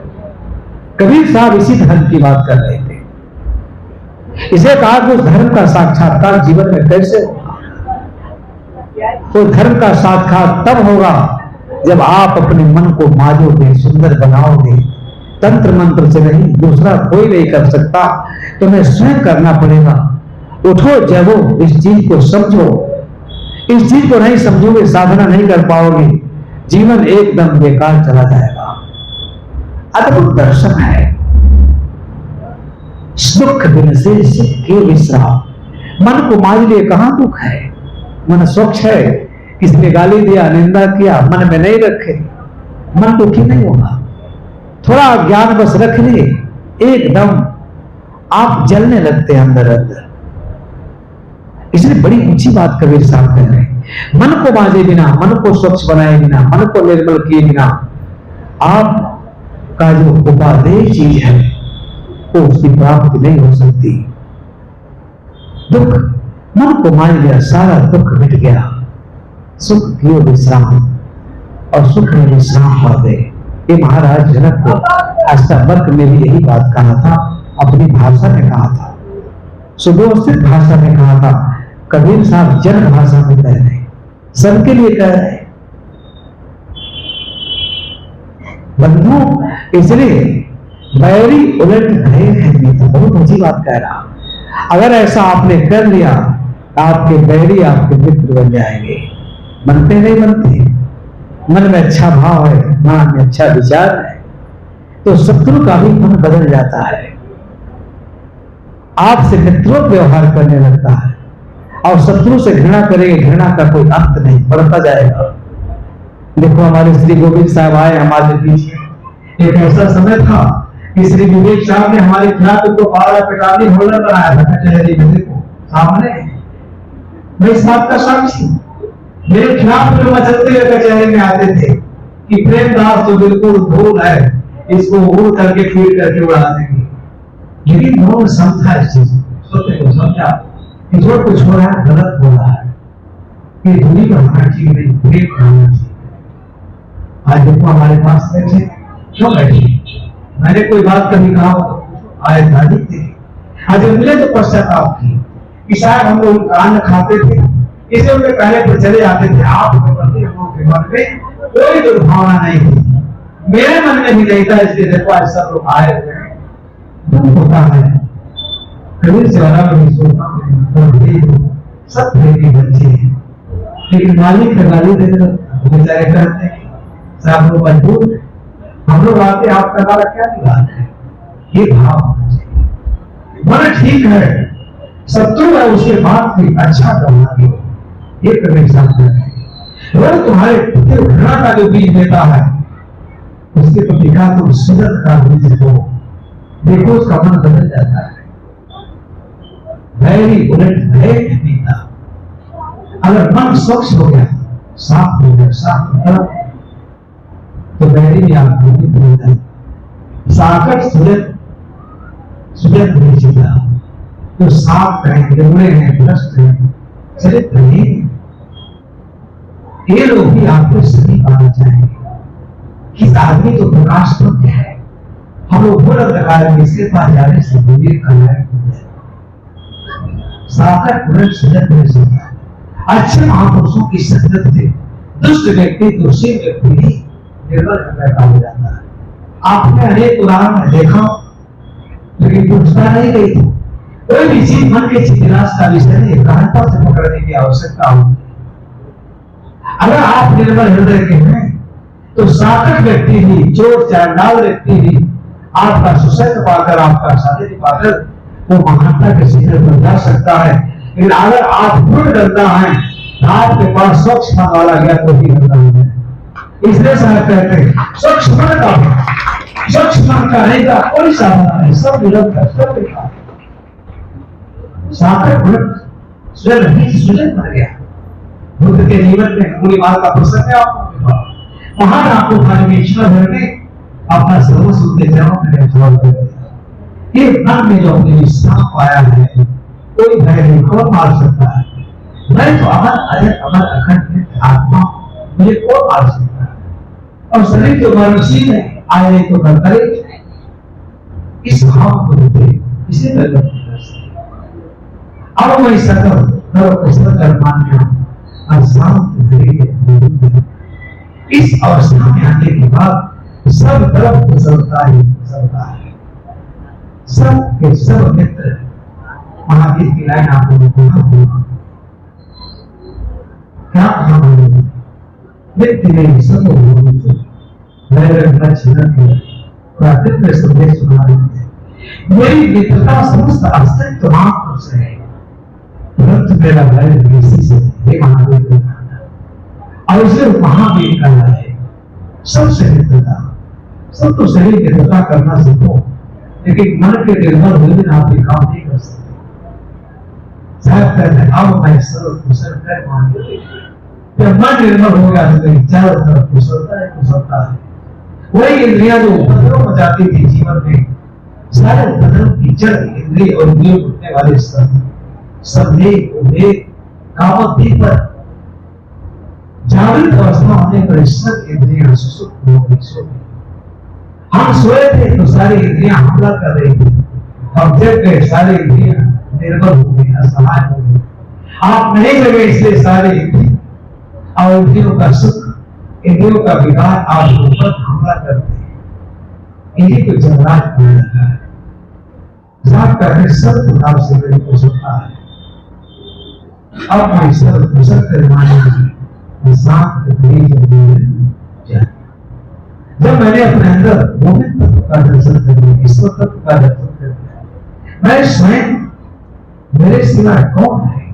कबीर साहब इसी धर्म की बात कर रहे थे। इसे कहा कि उस धर्म का साक्षात्कार जीवन में कैसे होगा। तो धर्म का साक्षात तब होगा जब आप अपने मन को माजोगे, सुंदर बनाओगे। तंत्र मंत्र से नहीं, दूसरा कोई नहीं कर सकता, तुम्हें स्वयं करना पड़ेगा। उठो जगो, इस चीज को समझो। इस चीज को नहीं समझोगे, साधना नहीं कर पाओगे, जीवन एकदम बेकार चला जाएगा। अद्भुत दर्शन है। सुख बिन से के विश्राम। मन को माज लिए कहां दुख है, मन स्वच्छ है। किसी ने गाली दिया, निंदा किया, मन में नहीं रखे, मन दुखी नहीं होगा। थोड़ा ज्ञान बस रख लिए, एकदम आप जलने लगते हैं अंदर अंदर। इसलिए बड़ी ऊंची बात कबीर साहब कह रहे हैं। मन को माजे बिना, मन को स्वच्छ बनाए बिना, मन को निर्मल किए बिना आपका जो उपादेय चीज है वो उसकी प्राप्ति नहीं हो सकती। दुख मन को मान लिया, सारा दुख मिट गया। सुख कियो विश्राम, और सुख में विश्राम पाते। ये महाराज जनक को अष्टावक्र ने भी यही बात कहा था, अपनी भाषा में कहा था, सुव्यवस्थित भाषा में कहा था। कबीर साहब जन भाषा में कह रहे, सबके लिए कह रहे। बंधु, इसलिए बैरी उलट गए हैं मित्र। बहुत ऊंची बात कह रहा। अगर ऐसा आपने कर लिया, आपके बैरी आपके मित्र बन जाएंगे। बनते नहीं बनते? मन में अच्छा भाव है, मन में अच्छा विचार है, तो शत्रु का भी मन बदल जाता है, आपसे मित्रों व्यवहार करने लगता है। और शत्रु से घृणा करेंगे, घृणा का कोई अंत नहीं, बढ़ता जाएगा। देखो हमारे श्री गोविंद साहब आए हमारे बीच में। एक ऐसा समय था कि श्री विवेक साहब ने हमारे खिलाफ को 12 पिटानी होल्डर बनाया था कचहरी में। देखो सामने, मैं इस बात का साक्षी। मेरे खिलाफ लोग मचलते हुए कचहरी में आते थे कि प्रेमदास तो बिल्कुल धूल है, इसको उड़ करके फीट करके उड़ा देंगे। लेकिन उन्होंने समझा इस चीज सत्य को, समझा कि जो कुछ हो रहा है गलत हो रहा है, ये दूरी पर होना ठीक नहीं, प्रेम होना चाहिए। आज देखो हमारे पास बैठे, क्यों बैठे? मैंने कोई बात कभी कहा आए धार्मिक थे, आज मिले तो पश्चाताप की कि शायद हम लोग कान खाते थे, इसे उनके पहले पर चले आते थे। आपके प्रति हम लोग के मन में कोई दुर्भावना नहीं थी, मेरे मन में भी नहीं था। इसलिए देखो आज सब लोग आए हुए हैं, दुख होता है। कबीर से वाला भी सोचता सब प्रेमी बच्चे हैं, लेकिन मालिक का गाली देकर बेचारे कहते हैं साहब लोग मजबूर, हम लोग आते आपका गाला क्या बात है? ये भाव होना चाहिए। मन ठीक है, शत्रु है, उसके बाद भी अच्छा करना दो, ये कभी साथ है। वो तुम्हारे प्रति घृणा का जो बीज देता है, उसके प्रति का तुम सुजत का बीज दो, देखो उसका मन बदल जाता है। बैरी उलट गए पिता। अगर मन स्वच्छ हो गया, साफ हो गया, साफ हो गया, तो बैरी भी आपको नहीं भूलता। साकट सुजत नहीं जीता, तो साफ कहें, निर्मले हैं, भ्रष्ट हैं, चरित्र नहीं, ये लोग भी आपको सही पाना चाहेंगे कि आदमी तो प्रकाश तो क्या है। हम लोग बुरा प्रकार में इसके पास जाने से विवेक का लायक हो जाए। साकट उलट सुजत नहीं जीता। अच्छे महापुरुषों की संगत से दुष्ट व्यक्ति, दोषी व्यक्ति ही निर्भर करने हो जाता है। आपने अनेक उदाहरण देखा, लेकिन पूछता नहीं गई थी। कोई भी चीज मन के जिज्ञासा का विषय नहीं, गहनता से पकड़ने की आवश्यकता होती है। अगर आप निर्मल हृदय के हैं, तो साकट व्यक्ति भी, चोर चांडाल व्यक्ति भी आपका सुसंग पाकर, आपका सानिध्य पाकर वो महानता के शिखर पर जा सकता है। लेकिन अगर आप गुण गंदा है, आपके पास स्वच्छ मन वाला गया तो भी गंदा हो जाए। इसलिए साहब कहते हैं स्वच्छ मन का रहेगा, कोई साधना नहीं, सब निरंतर, सब बेकार। साकट उलट सुजन बन गया। बुद्ध के जीवन में पूरी बात का प्रसंग है आपको। महान आपको परमेश्वर ने अपना सर्वस्व के चरणों में न्यौछावर कर दिया। ये मन में जो अपने विश्राम पाया है, कोई भय नहीं, कौन मार सकता है? मैं तो अमर अजय अमर अखंड आत्मा, मुझे कौन मार सकता है? और शरीर तो मनुष्य है, आए नहीं तो करता ही। इस भाव को देते इसे गलत अब मैं सकल कर्मान्य इस अवस्था में आने के बाद सब तरफ कुशलता ही कुशलता है। सब के सब मित्र, महावीर की लाइन आपको क्या व्यक्ति ने सब प्राकृतिक संदेश सुना रहे थे। मेरी मित्रता समस्त अस्तित्व मात्र से है, परंतु मेरा भय इसी से है। महावीर ने कहा, और इसे महावीर का है सबसे मित्रता। सब तो सही मित्रता करना सीखो, लेकिन मन के निर्भर हुए बिना आप काम नहीं कर सकते। साहब कहते हैं अब मैं सर्व कुशल कर मान जब मन निर्भर हो गया तो चारों तरफ कुशलता है, कुशलता है। वही इंद्रियां जो उपद्रव मचाती थी जीवन में, सारे उपद्रव की जड़ इंद्रिय और इंद्रियों उठने वाले कामोद्दीप पर जागृत अवस्था होने पर सब इंद्रियां सुसुप्त हो गई, सो गई। हम सोए थे तो सारी इंद्रियां हमला कर रही थी, और जग गए सारी इंद्रियां निर्बल हो गई, असहाय हो गई। आप नहीं जगे इसलिए सारी इंद्रियों और इंद्रियों का सुख, इंद्रियों का विकार आप ऊपर हमला करते हैं। इन्हीं को जवाब मिल रहा है। जाप करके सब प्रकार से मेरे को सुनता है। अब मैं सब कुशल करवाने की साथ जब मैंने अपने अंदर गोविंद तत्व का दर्शन कर लिया, ईश्वर तत्व का दर्शन कर लिया, मैं स्वयं मेरे सिवाय कौन है?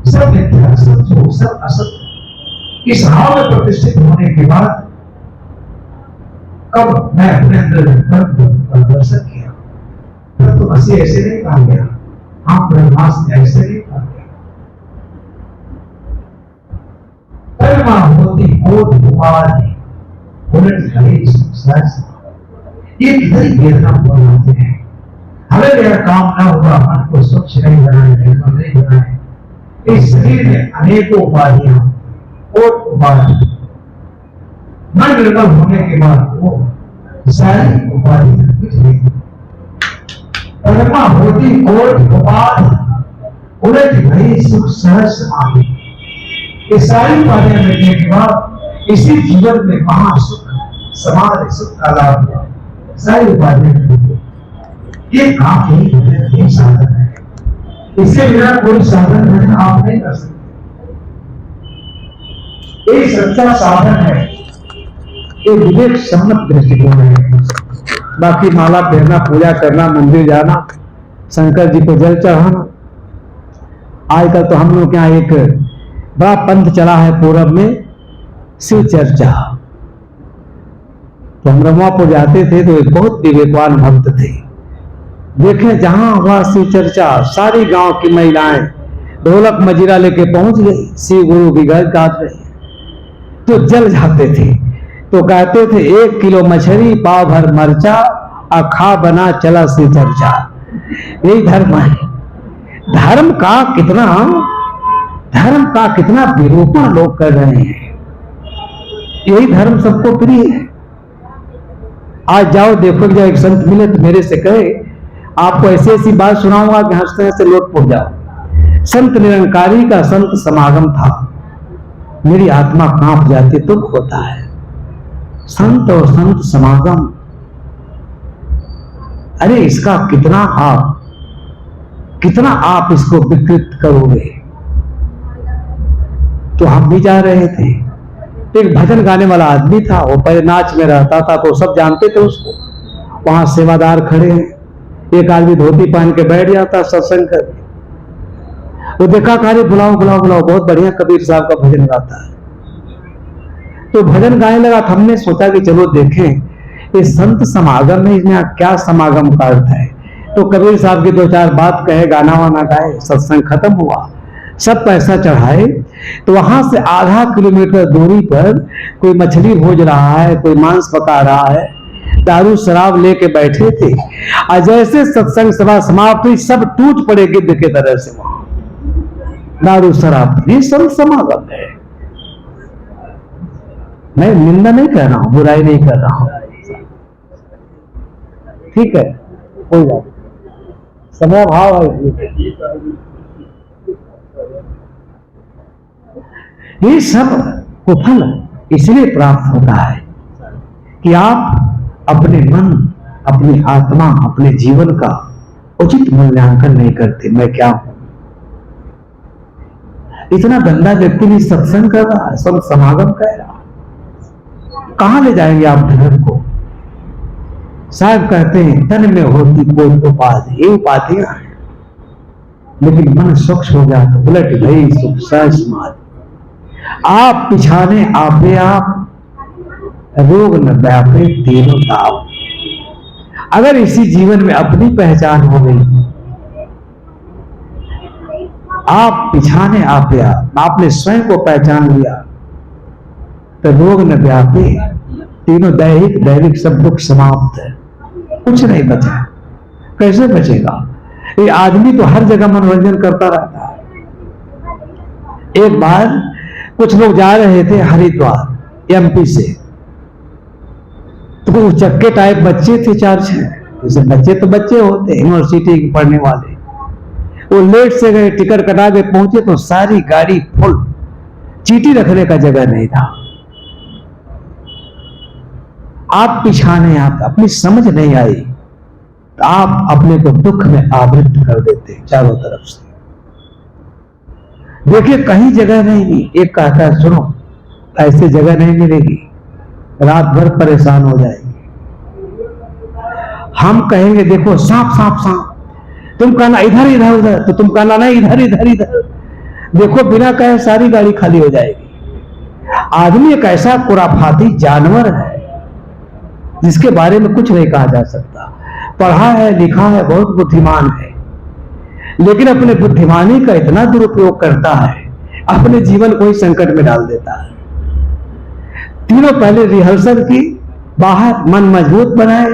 सब मिथ्या, सब झूठ, सब असत्य। इस भाव में प्रतिष्ठित होने के बाद कब मैं अपने अंदर का दर्शन किया, तब तो मसीह ऐसे नहीं कहा गया, हाँ ब्रह्मास्त्र ऐसे नहीं कहा गया। कर्मा होती कोट उपाधि उलट गए ये किधर गिरना बनाते हैं। हमें मेरा काम ना हुआ, मन को स्वच्छ नहीं बनाए, निर्मल नहीं बनाए। इस शरीर में अनेकों उपाधियां, कोट उपाधि, मन निर्मल होने के बाद वो सारी उपाधियां मिट गई। परमा होती कोट उपाधि उलट गई सुख सहज समाधि। ये सारी उपाधियां मिटने के बाद इसी जीवन में महासुख समाधि सुख का लाभ हुआ। सारी उपाधियां मिट गई। ये काम ही साधन है, इससे बिना कोई साधन भजन आप नहीं कर सकते। ये सच्चा साधन है, ये विवेक सम्मत दृष्टिकोण है। बाकी माला फेरना, पूजा करना, मंदिर जाना, शंकर जी को जल चढ़ाना, आजकल तो हम लोग यहाँ एक बड़ा पंथ चला है पूरब में, शिव चर्चा। तो हम रमापुर जाते थे तो एक बहुत विवेकवान भक्त थे। देखें जहां हुआ शिव चर्चा, सारी गांव की महिलाएं ढोलक मजीरा लेके पहुंच गई, शिव गुरु की गज काट रही। तो जल जाते थे तो कहते थे 1 किलो मछली, पाव भर मरचा, अखा बना चला शिव चर्चा। यही धर्म है। धर्म का कितना विरूपण लोग कर रहे हैं। यही धर्म सबको प्रिय है। आज जाओ देखो, जब एक संत मिले तो मेरे से कहे आपको ऐसी ऐसी बात सुनाऊंगा कि हंसते हंसते लोट पड़ जाओ। संत निरंकारी का संत समागम था, मेरी आत्मा कांप जाती, दुख होता है। संत और संत समागम, अरे इसका कितना आप इसको विकृत करोगे। तो हम भी जा रहे थे। एक भजन गाने वाला आदमी था, वो पहले नाच में रहता था तो सब जानते थे उसको। वहां सेवादार खड़े हैं, एक आदमी धोती पहन के बैठ जाता सत्संग करके। वो देखा खाली बुलाओ बुलाओ बुलाओ, बहुत बढ़िया कबीर साहब का भजन गाता है। तो भजन गाने लगा। हमने सोचा कि चलो देखें इस संत समागम में इसमें क्या समागम का अर्थ है। तो कबीर साहब की 2-4 बात कहे, गाना वाना गाए, सत्संग खत्म हुआ, सब पैसा चढ़ाए। तो वहां से आधा किलोमीटर दूरी पर कोई मछली भोज रहा है, कोई मांस पका रहा है, दारू शराब लेके बैठे थे। और जैसे सत्संग सभा समाप्त हुई, सब टूट पड़े गिद्ध के तरह से। वहां दारू शराब, ये संत समागम है। मैं निंदा नहीं कर रहा हूं, बुराई नहीं कर रहा हूं, ठीक है, कोई बात समय भाव है। ये सब को फल इसलिए प्राप्त होता है कि आप अपने मन, अपनी आत्मा, अपने जीवन का उचित मूल्यांकन नहीं करते। मैं क्या हूं? इतना गंदा व्यक्ति भी सत्संग कर रहा है, सब समागम कर रहा है, कहां ले जाएंगे आप धर्म को? साहब कहते हैं तन में होती कोई उपाधि, ये उपाधियां हैं, लेकिन मन स्वच्छ हो गया तो उलट गई सुख सहज समाधि। आप पिछाने आपे आप, रोग न व्यापे तीनों ताप। अगर इसी जीवन में अपनी पहचान हो गई, आप पिछाने आपे आप, आपने स्वयं को पहचान लिया, तो रोग न व्यापे तीनों दैहिक दैविक सब दुख समाप्त है, कुछ नहीं बचा। कैसे बचेगा? ये आदमी तो हर जगह मनोरंजन करता रहता है। एक बार कुछ लोग जा रहे थे हरिद्वार एमपी से, तो कुछ चक्के टाइप बच्चे थे 4-6, जैसे बच्चे तो बच्चे होते यूनिवर्सिटी के पढ़ने वाले। वो लेट से गए, टिकट कटा के पहुंचे तो सारी गाड़ी फुल, चीटी रखने का जगह नहीं था। आप पिछाने आप अपनी समझ नहीं आई तो आप अपने को दुख में आवृत कर देते चारों तरफ से। देखिए कहीं जगह नहीं मिली, एक कहता है सुनो ऐसे जगह नहीं मिलेगी, रात भर परेशान हो जाएगी। हम कहेंगे देखो सांप सांप सांप, तुम कहना इधर इधर उधर, तो तुम कहना नहीं इधर इधर इधर, देखो बिना कहे सारी गाड़ी खाली हो जाएगी। आदमी एक ऐसा खुराफाती जानवर है जिसके बारे में कुछ नहीं कहा जा सकता। पढ़ा है लिखा है, बहुत बुद्धिमान है, लेकिन अपने बुद्धिमानी का इतना दुरुपयोग करता है, अपने जीवन को ही संकट में डाल देता है। तीनों पहले रिहर्सल की, बाहर मन मजबूत बनाए,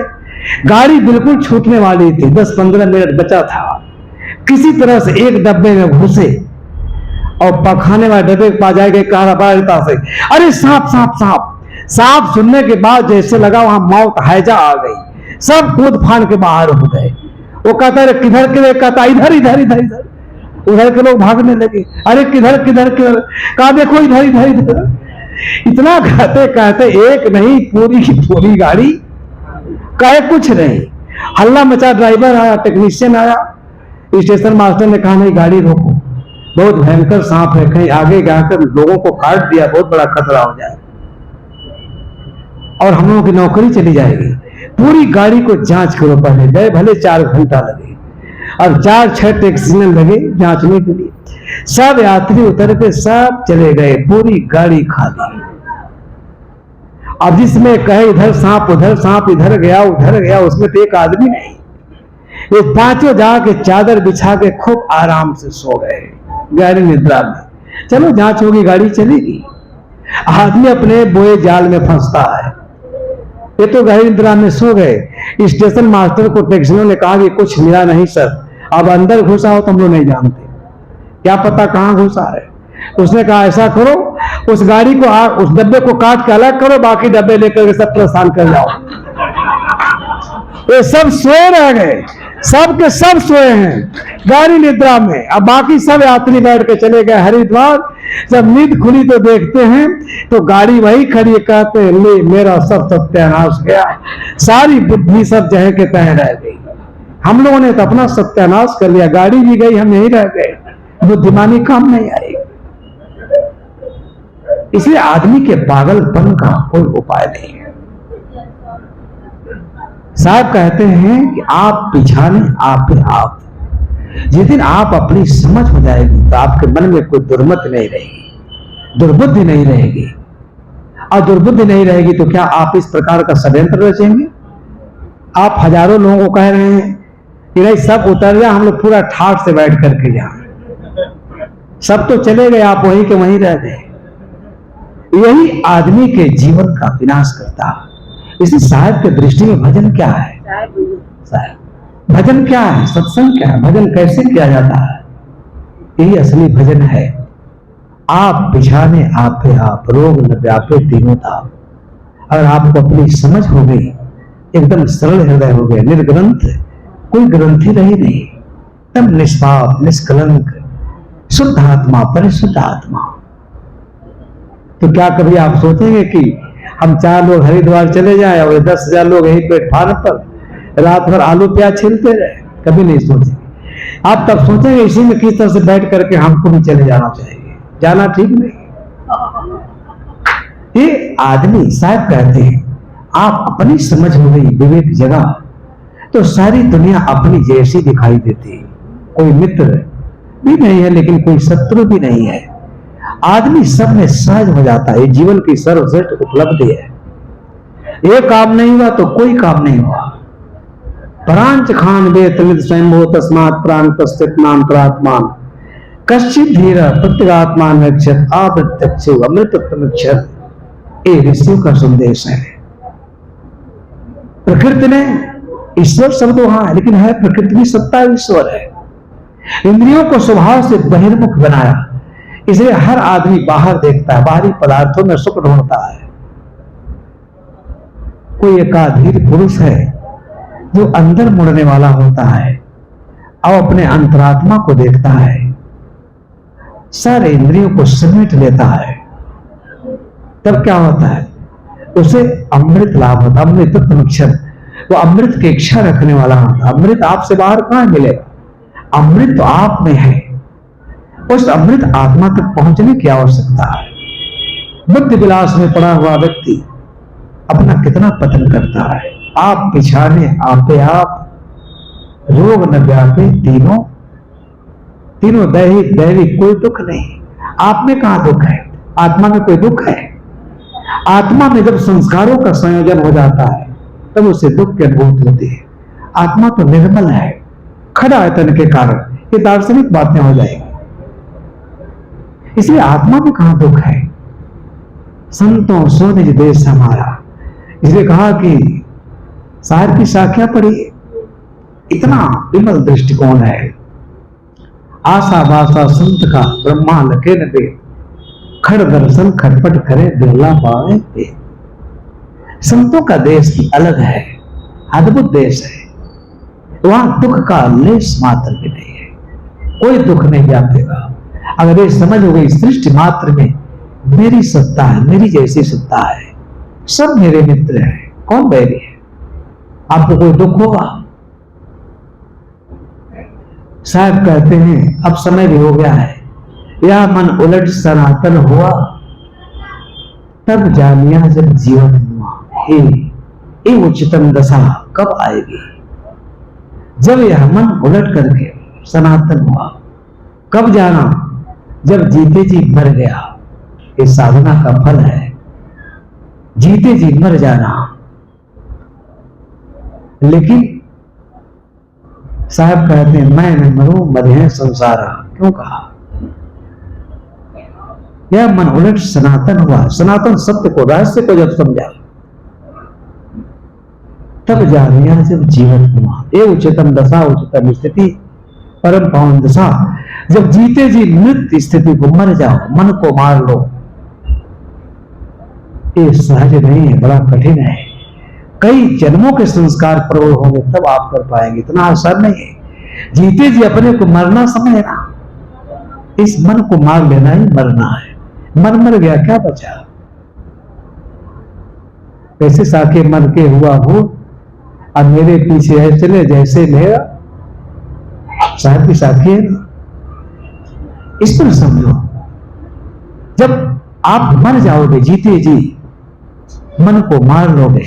गाड़ी बिल्कुल छूटने वाली थी, 10-15 मिनट बचा था, किसी तरह से एक डब्बे में घुसे और पखाने वाले डब्बे के पास जाएगा, कहा से अरे सांप सांप सांप। सांप सुनने के बाद जैसे लगा वहां मौत हैजा आ गई, सब कूद फान के बाहर हो गए। वो कहता है किधर किधर, कहता इधर इधर इधर इधर। उधर के लोग भागने लगे, अरे किधर किधर किधर, कहा देखो इधर इधर इधर। इतना कहते कहते एक नहीं पूरी की पूरी गाड़ी, कहे कुछ नहीं, हल्ला मचा। ड्राइवर आया, टेक्नीशियन आया, स्टेशन मास्टर ने कहा नहीं गाड़ी रोको, बहुत भयंकर सांप है, कहीं आगे जाकर लोगों को काट दिया बहुत बड़ा खतरा हो जाए और हम लोगों की नौकरी चली जाएगी। पूरी गाड़ी को जांच करो, पहले गए भले 4 घंटा लगे और 4-6 टैक्सी लगे जांचने के लिए। सब यात्री उतर के सब चले गए, पूरी गाड़ी खाली। अब जिसमें कहे इधर सांप इधर गया उधर गया, उसमें तो एक आदमी नहीं। ये पांचों जाके चादर बिछा के खूब आराम से सो गए गहरी निद्रा में। चलो जांच होगी, गाड़ी चलेगी। आदमी अपने बोए जाल में फंसता है। ये तो गहरी निद्रा में सो गए। स्टेशन मास्टर को टैक्सियों ने कहा कि कुछ मिला नहीं सर, अब अंदर घुसा हो तो हम लोग नहीं जानते, क्या पता कहां घुसा है। उसने कहा ऐसा करो, उस गाड़ी को उस डब्बे को काट के अलग करो, बाकी डब्बे लेकर के सब प्रस्थान कर जाओ। ये सब सोए रह गए, सब के सब सोए हैं गाड़ी निद्रा में। अब बाकी सब यात्री बैठ के चले गए हरिद्वार। जब नींद खुली तो देखते हैं तो गाड़ी वही खड़ी, कहते हैं ले मेरा सब सत्यानाश गया, सारी बुद्धि सब जह के तह रह गई। हम लोगों ने तो अपना सत्यानाश कर लिया, गाड़ी भी गई, हम यही रह गए, बुद्धिमानी काम नहीं आई। इसलिए आदमी के पागलपन का कोई उपाय नहीं है। साहब कहते हैं कि आप पिछाने आप ही आप। जिस दिन आप अपनी समझ हो जाएगी तो आपके मन में कोई दुर्मति नहीं रहेगी, दुर्बुद्धि नहीं रहेगी। और दुर्बुद्धि नहीं रहेगी तो क्या आप इस प्रकार का षड्यंत्र रचेंगे? आप हजारों लोगों को कह रहे हैं कि नहीं सब उतर जाए, हम लोग पूरा ठाठ से बैठ करके जाए, सब तो चले गए, आप वहीं के वहीं रह गए। यही आदमी के जीवन का विनाश करता है। इसी साहब के दृष्टि में भजन क्या है? साहब भजन क्या है? सत्संग क्या है? भजन कैसे किया जाता है? यही असली भजन है। आप बिछाने आप पे आप, रोग न व्यापे तीनों ताप। अगर आपको अपनी समझ हो गई, एकदम सरल हृदय हो गए, निर्ग्रंथ, कोई ग्रंथि रही नहीं, एकदम निष्पाप निष्कलंक शुद्ध आत्मा, परिशुद्ध आत्मा, तो क्या कभी आप सोचेंगे कि हम 4 लोग हरिद्वार चले जाएं और 10,000 लोग यहीं प्लेटफार्म पर रात भर आलू प्याज छीलते रहे? कभी नहीं सोचेंगे। आप तब सोचेंगे इसी में किस तरह से बैठ करके हमको भी चले जाना चाहिए, जाना ठीक नहीं। ये आदमी साहब कहते हैं आप अपनी समझ हो गई, विवेक जगा तो सारी दुनिया अपनी जैसी दिखाई देती। कोई मित्र भी नहीं है लेकिन कोई शत्रु भी नहीं है। आदमी सब में सहज हो जाता है। जीवन की सर्वश्रेष्ठ उपलब्धि है। ये काम नहीं हुआ तो कोई काम नहीं हुआ। प्रांच खान वेतमित स्वयं तस्मात् प्राण तस्मात्मान कश्चित धीर प्रत्यगात्मान रक्षत अप्रत्यक्ष अमृतत्वमिच्छत। ये ऋषियों का संदेश है। प्रकृति ने ईश्वर शब्द वहां है लेकिन है प्रकृति की सत्ता ईश्वर है। इंद्रियों को स्वभाव से बहिर्मुख बनाया, इसलिए हर आदमी बाहर देखता है, बाहरी पदार्थों में सुख ढूंढता है। कोई एकाधीर पुरुष है जो अंदर मुड़ने वाला होता है और अपने अंतरात्मा को देखता है, सारे इंद्रियों को समेट लेता है। तब क्या होता है? उसे अमृत लाभ होता, अमृतत्व अक्षर, वो अमृत की इच्छा रखने वाला होता। अमृत आपसे बाहर कहां मिलेगा? अमृत तो आप में है। उस अमृत आत्मा तक पहुंचने की आवश्यकता है। बुद्धि विलास में पड़ा हुआ व्यक्ति अपना कितना पतन करता है। आप पिछाने आपे आप, रोग न व्यापे तीनों, तीनों दैहिक दैविक, कोई दुख नहीं। आप में कहां दुख है? आत्मा में कोई दुख है? आत्मा में जब संस्कारों का संयोजन हो जाता है तब उसे दुख की अनुभूति होती है। आत्मा तो निर्मल है, खड़ा आयतन के कारण। ये दार्शनिक बातें हो जाएंगी। इसलिए आत्मा में कहां दुख है? संतों सो निज देश हमारा, इसलिए कहा कि सार की शाखा पड़ी। इतना विमल दृष्टिकोण है। आशा भाषा संत का ब्रह्मा लके न दे, खड़ दर्शन खटपट करे बिरला पावे पे। संतों का देश अलग है, अद्भुत देश है। वहां दुख का लेस मात्र भी नहीं है, कोई दुख नहीं व्यापेगा। अगर ये समझ हो गई सृष्टि मात्र में मेरी सत्ता है, मेरी जैसी सत्ता है, सब मेरे मित्र हैं, कौन बैरी है? आपको कोई दुख होगा? साहब कहते हैं अब समय भी हो गया है, यह मन उलट सनातन हुआ तब जानिया जब जीवन हुआ। हे ये उच्चतम दशा कब आएगी? जब यह मन उलट करके सनातन हुआ। कब जाना? जब जीते जी मर गया। ये साधना का फल है, जीते जी मर जाना। लेकिन साहब कहते हैं मैं न मरूं मरे संसारा। क्यों कहा? यह मन उलट सनातन हुआ। सनातन सत्य को, रहस्य को जब समझा तब जानिया जब जीवन हुआ। ये उच्चतम दशा, उच्चतम स्थिति, परम पावन दशा। जब जीते जी मृत स्थिति को मर जाओ, मन को मार लो, ये सहज नहीं है, बड़ा कठिन है। कई जन्मों के संस्कार प्रबल होंगे तब आप कर पाएंगे, इतना आसान नहीं है। जीते जी अपने को मरना समझना, इस मन को मार लेना ही मरना है। मन मर गया, क्या बचा? कैसे साके मर के हुआ हो, अब मेरे पीछे है चले जैसे मेरा साथ की साथी है ना। इस पर समझो, जब आप मर जाओगे जीते जी, मन को मार लोगे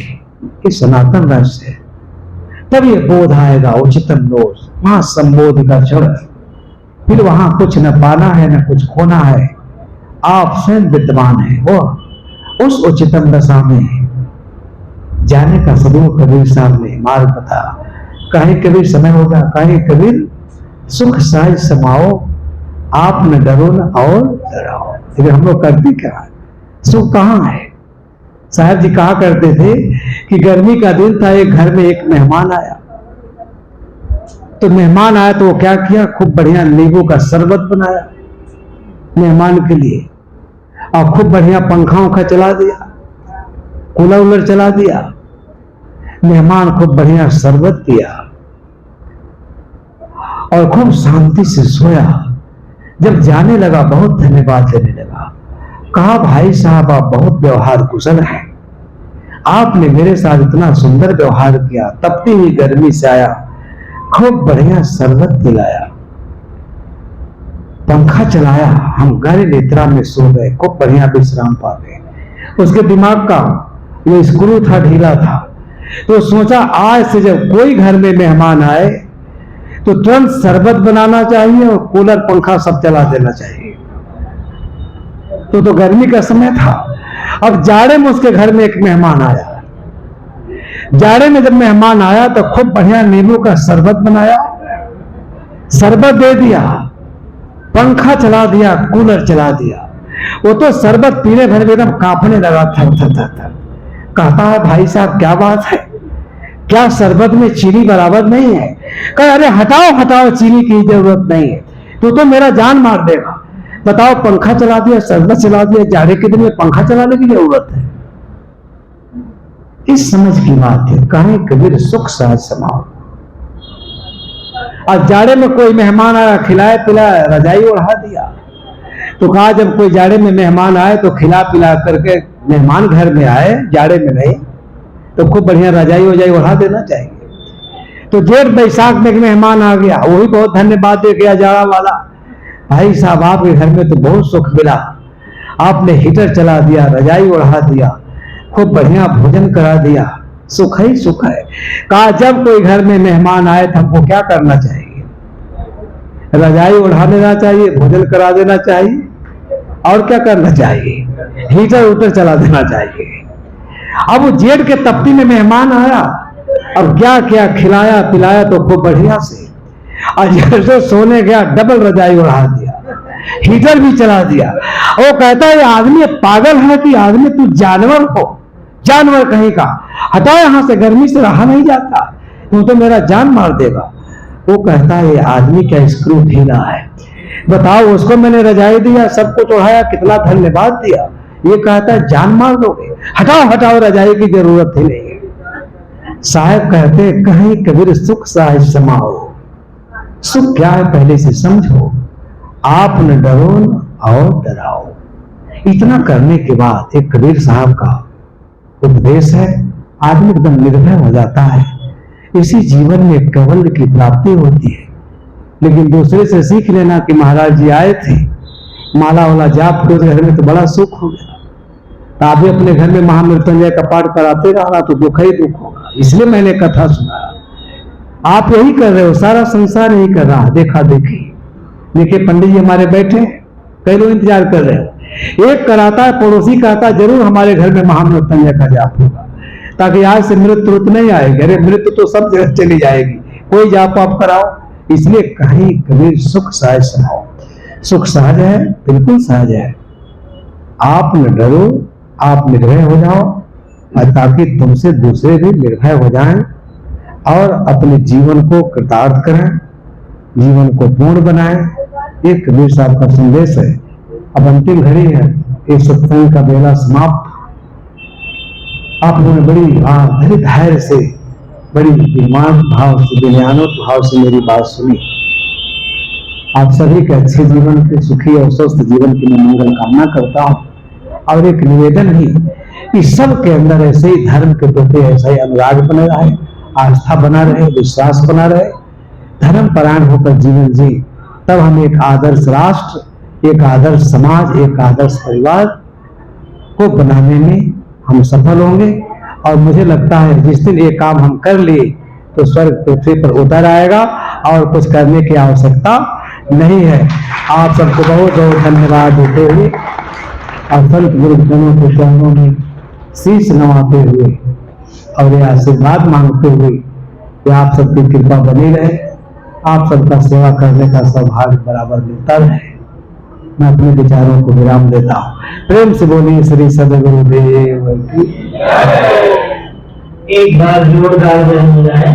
कि सनातन रहस्य है, तब ये बोध आएगा उच्चतम दोष, वहां संबोध का क्षण। फिर वहां कुछ न पाना है न कुछ खोना है, आप स्वयं विद्यमान है। वो उस उच्चतम दशा में जाने का सदैव कबीर साहब ने मार्ग बता। कहीं कबीर समय होगा, कहीं कबीर सुख सहज समाओ, आप न डरो न और डराओ। लेकिन हम लोग करते क्या है? सुख कहां है? साहब जी कहा करते थे कि गर्मी का दिन था, एक घर में एक मेहमान आया। तो मेहमान आया तो वो क्या किया, खूब बढ़िया नींबू का शरबत बनाया मेहमान के लिए, और खूब बढ़िया पंखा उखा चला दिया, कूलर उलर चला दिया। मेहमान खूब बढ़िया शरबत पिया और खूब शांति से सोया। जब जाने लगा बहुत धन्यवाद देने लगा। कहा भाई साहब आप बहुत व्यवहार कुशल हैं, आपने मेरे साथ इतना सुंदर व्यवहार किया, तपती हुई गर्मी से आया, खूब बढ़िया शरबत पिलाया, पंखा चलाया, हम गहरी निद्रा में सो गए, खूब बढ़िया विश्राम पा गए। उसके दिमाग का वो स्क्रू था, ढीला था, तो सोचा आज से जब कोई घर में मेहमान आए तो तुरंत शरबत बनाना चाहिए और कूलर पंखा सब चला देना चाहिए। तो गर्मी का समय था। अब जाड़े में उसके घर में एक मेहमान आया। जाड़े में जब मेहमान आया तो खूब बढ़िया नींबू का शरबत बनाया, शरबत दे दिया, पंखा चला दिया, कूलर चला दिया। वो तो शरबत पीने भर में एकदम कांपने लगा, थर थर थर थर। कहता है भाई साहब क्या बात है, क्या शरबत में चीनी बराबर नहीं है? कहा अरे हटाओ हटाओ, चीनी की जरूरत नहीं है, तो मेरा जान मार देगा। बताओ पंखा चला दिया, शरबत चला दिया, जाड़े के दिन में पंखा चलाने की जरूरत है? इस समझ की बात है। कहें कबीर सुख सहज समाओ। और जाड़े में कोई मेहमान आया, खिलाया पिलाया, रजाई ओढ़ा दिया। तो कहा जब कोई जाड़े में मेहमान आए तो खिला पिला करके मेहमान घर में आए, जाड़े में नहीं, तो खूब बढ़िया रजाई वजाई ओढ़ा देना चाहिए। तो जेठ बैसाख में एक मेहमान आ गया, वही बहुत धन्यवाद दे गया जाड़ा वाला, भाई साहब आपके घर में तो बहुत सुख मिला, आपने हीटर चला दिया, रजाई ओढ़ा दिया, खूब बढ़िया भोजन करा दिया, सुख ही सुख है। कहा जब कोई घर में मेहमान आए तो हमको क्या करना चाहिए? रजाई ओढ़ा देना चाहिए, भोजन करा देना चाहिए, और क्या करना चाहिए? हीटर उटर चला देना चाहिए। अब वो जेठ के तपती में मेहमान आया, अब क्या क्या खिलाया पिलाया तो खूब बढ़िया से, और जैसे सोने गया डबल रजाई उड़ा दिया, हीटर भी चला दिया। वो कहता है आदमी पागल है कि आदमी तू जानवर हो, जानवर कहीं का, हटाओ यहां से, गर्मी से रहा नहीं जाता, तू तो मेरा जान मार देगा। वो कहता है ये आदमी क्या स्क्रू ढीला है, बताओ उसको मैंने रजाई दिया, सबको चढ़ाया, कितना धन्यवाद दिया, ये कहता है जान मार दोगे, हटाओ हटाओ, रजाई की जरूरत ही नहीं है। साहब कहते कहीं कबीर सुख साहब समाओ, सुख क्या है पहले से समझो, आप न डरो न और डराओ। इतना करने के बाद एक कबीर साहब का उपदेश है, आदमी एकदम निर्भय हो जाता है। इसी जीवन में कैवल्य की प्राप्ति होती है। लेकिन दूसरे से सीख लेना कि महाराज जी आए थे, माला वाला जाप के घर में तो बड़ा सुख हो गया, तो आप भी अपने घर में महामृत्युंजय का पाठ कराते रहना तो दुख ही दुख होगा। इसलिए मैंने कथा सुनाया। आप यही कर रहे हो, सारा संसार यही कर रहा है, देखा देखी। देखिए पंडित जी हमारे बैठे, कई लोग इंतजार कर रहे हैं, एक कराता है, पड़ोसी कहता है जरूर हमारे घर में महामृत्युंजय का जाप होगा, ताकि आज से मृत्यु नहीं आएगी। अरे मृत्यु तो सब जगह चली जाएगी, कोई जाप आप कराओ। इसलिए कहीं कबीर सुख सहज सुनाओ। सुख सहज है, बिल्कुल सहज है। आप न डरो, आप निर्भय हो जाओ, ताकि तुमसे दूसरे भी निर्भय हो जाएं और अपने जीवन को कृतार्थ करें, जीवन को पूर्ण बनाएं। एक कबीर साहब का संदेश है। अब अंतिम घड़ी है, एक सत्संग का बेला समाप्त। आप लोगों ने बड़ी धैर्य से, बड़ी विमान भाव से, विनयानोत भाव से मेरी बात सुनी। आप सभी के अच्छे जीवन के, सुखी और स्वस्थ जीवन की मैं मंगल कामना करता हूँ। और एक निवेदन ही कि सबके अंदर ऐसे ही धर्म के प्रति ऐसा ही अनुराग बना रहे, आस्था बना रहे, विश्वास बना रहे, धर्म परायण होकर जीवन जी, तब हम एक आदर्श राष्ट्र, एक आदर्श समाज, एक आदर्श परिवार को बनाने में हम सफल होंगे। और मुझे लगता है जिस दिन ये काम हम कर लिए तो स्वर्ग पृथ्वी पर उतर आएगा और कुछ करने की आवश्यकता नहीं है। आप सबको बहुत बहुत धन्यवाद देते हुए और संत गुरुजनों के चरणों में शीश नवाते हुए और ये आशीर्वाद मांगते हुए कि आप सबकी कृपा बनी रहे, आप सबका सेवा करने का सौभाग्य बराबर मिलता रहे। मैं अपने विचारों को विराम देता हूँ। प्रेम से बोलिए श्री सदगुरुदेव की। एक बार जोरदार जय हो जाए।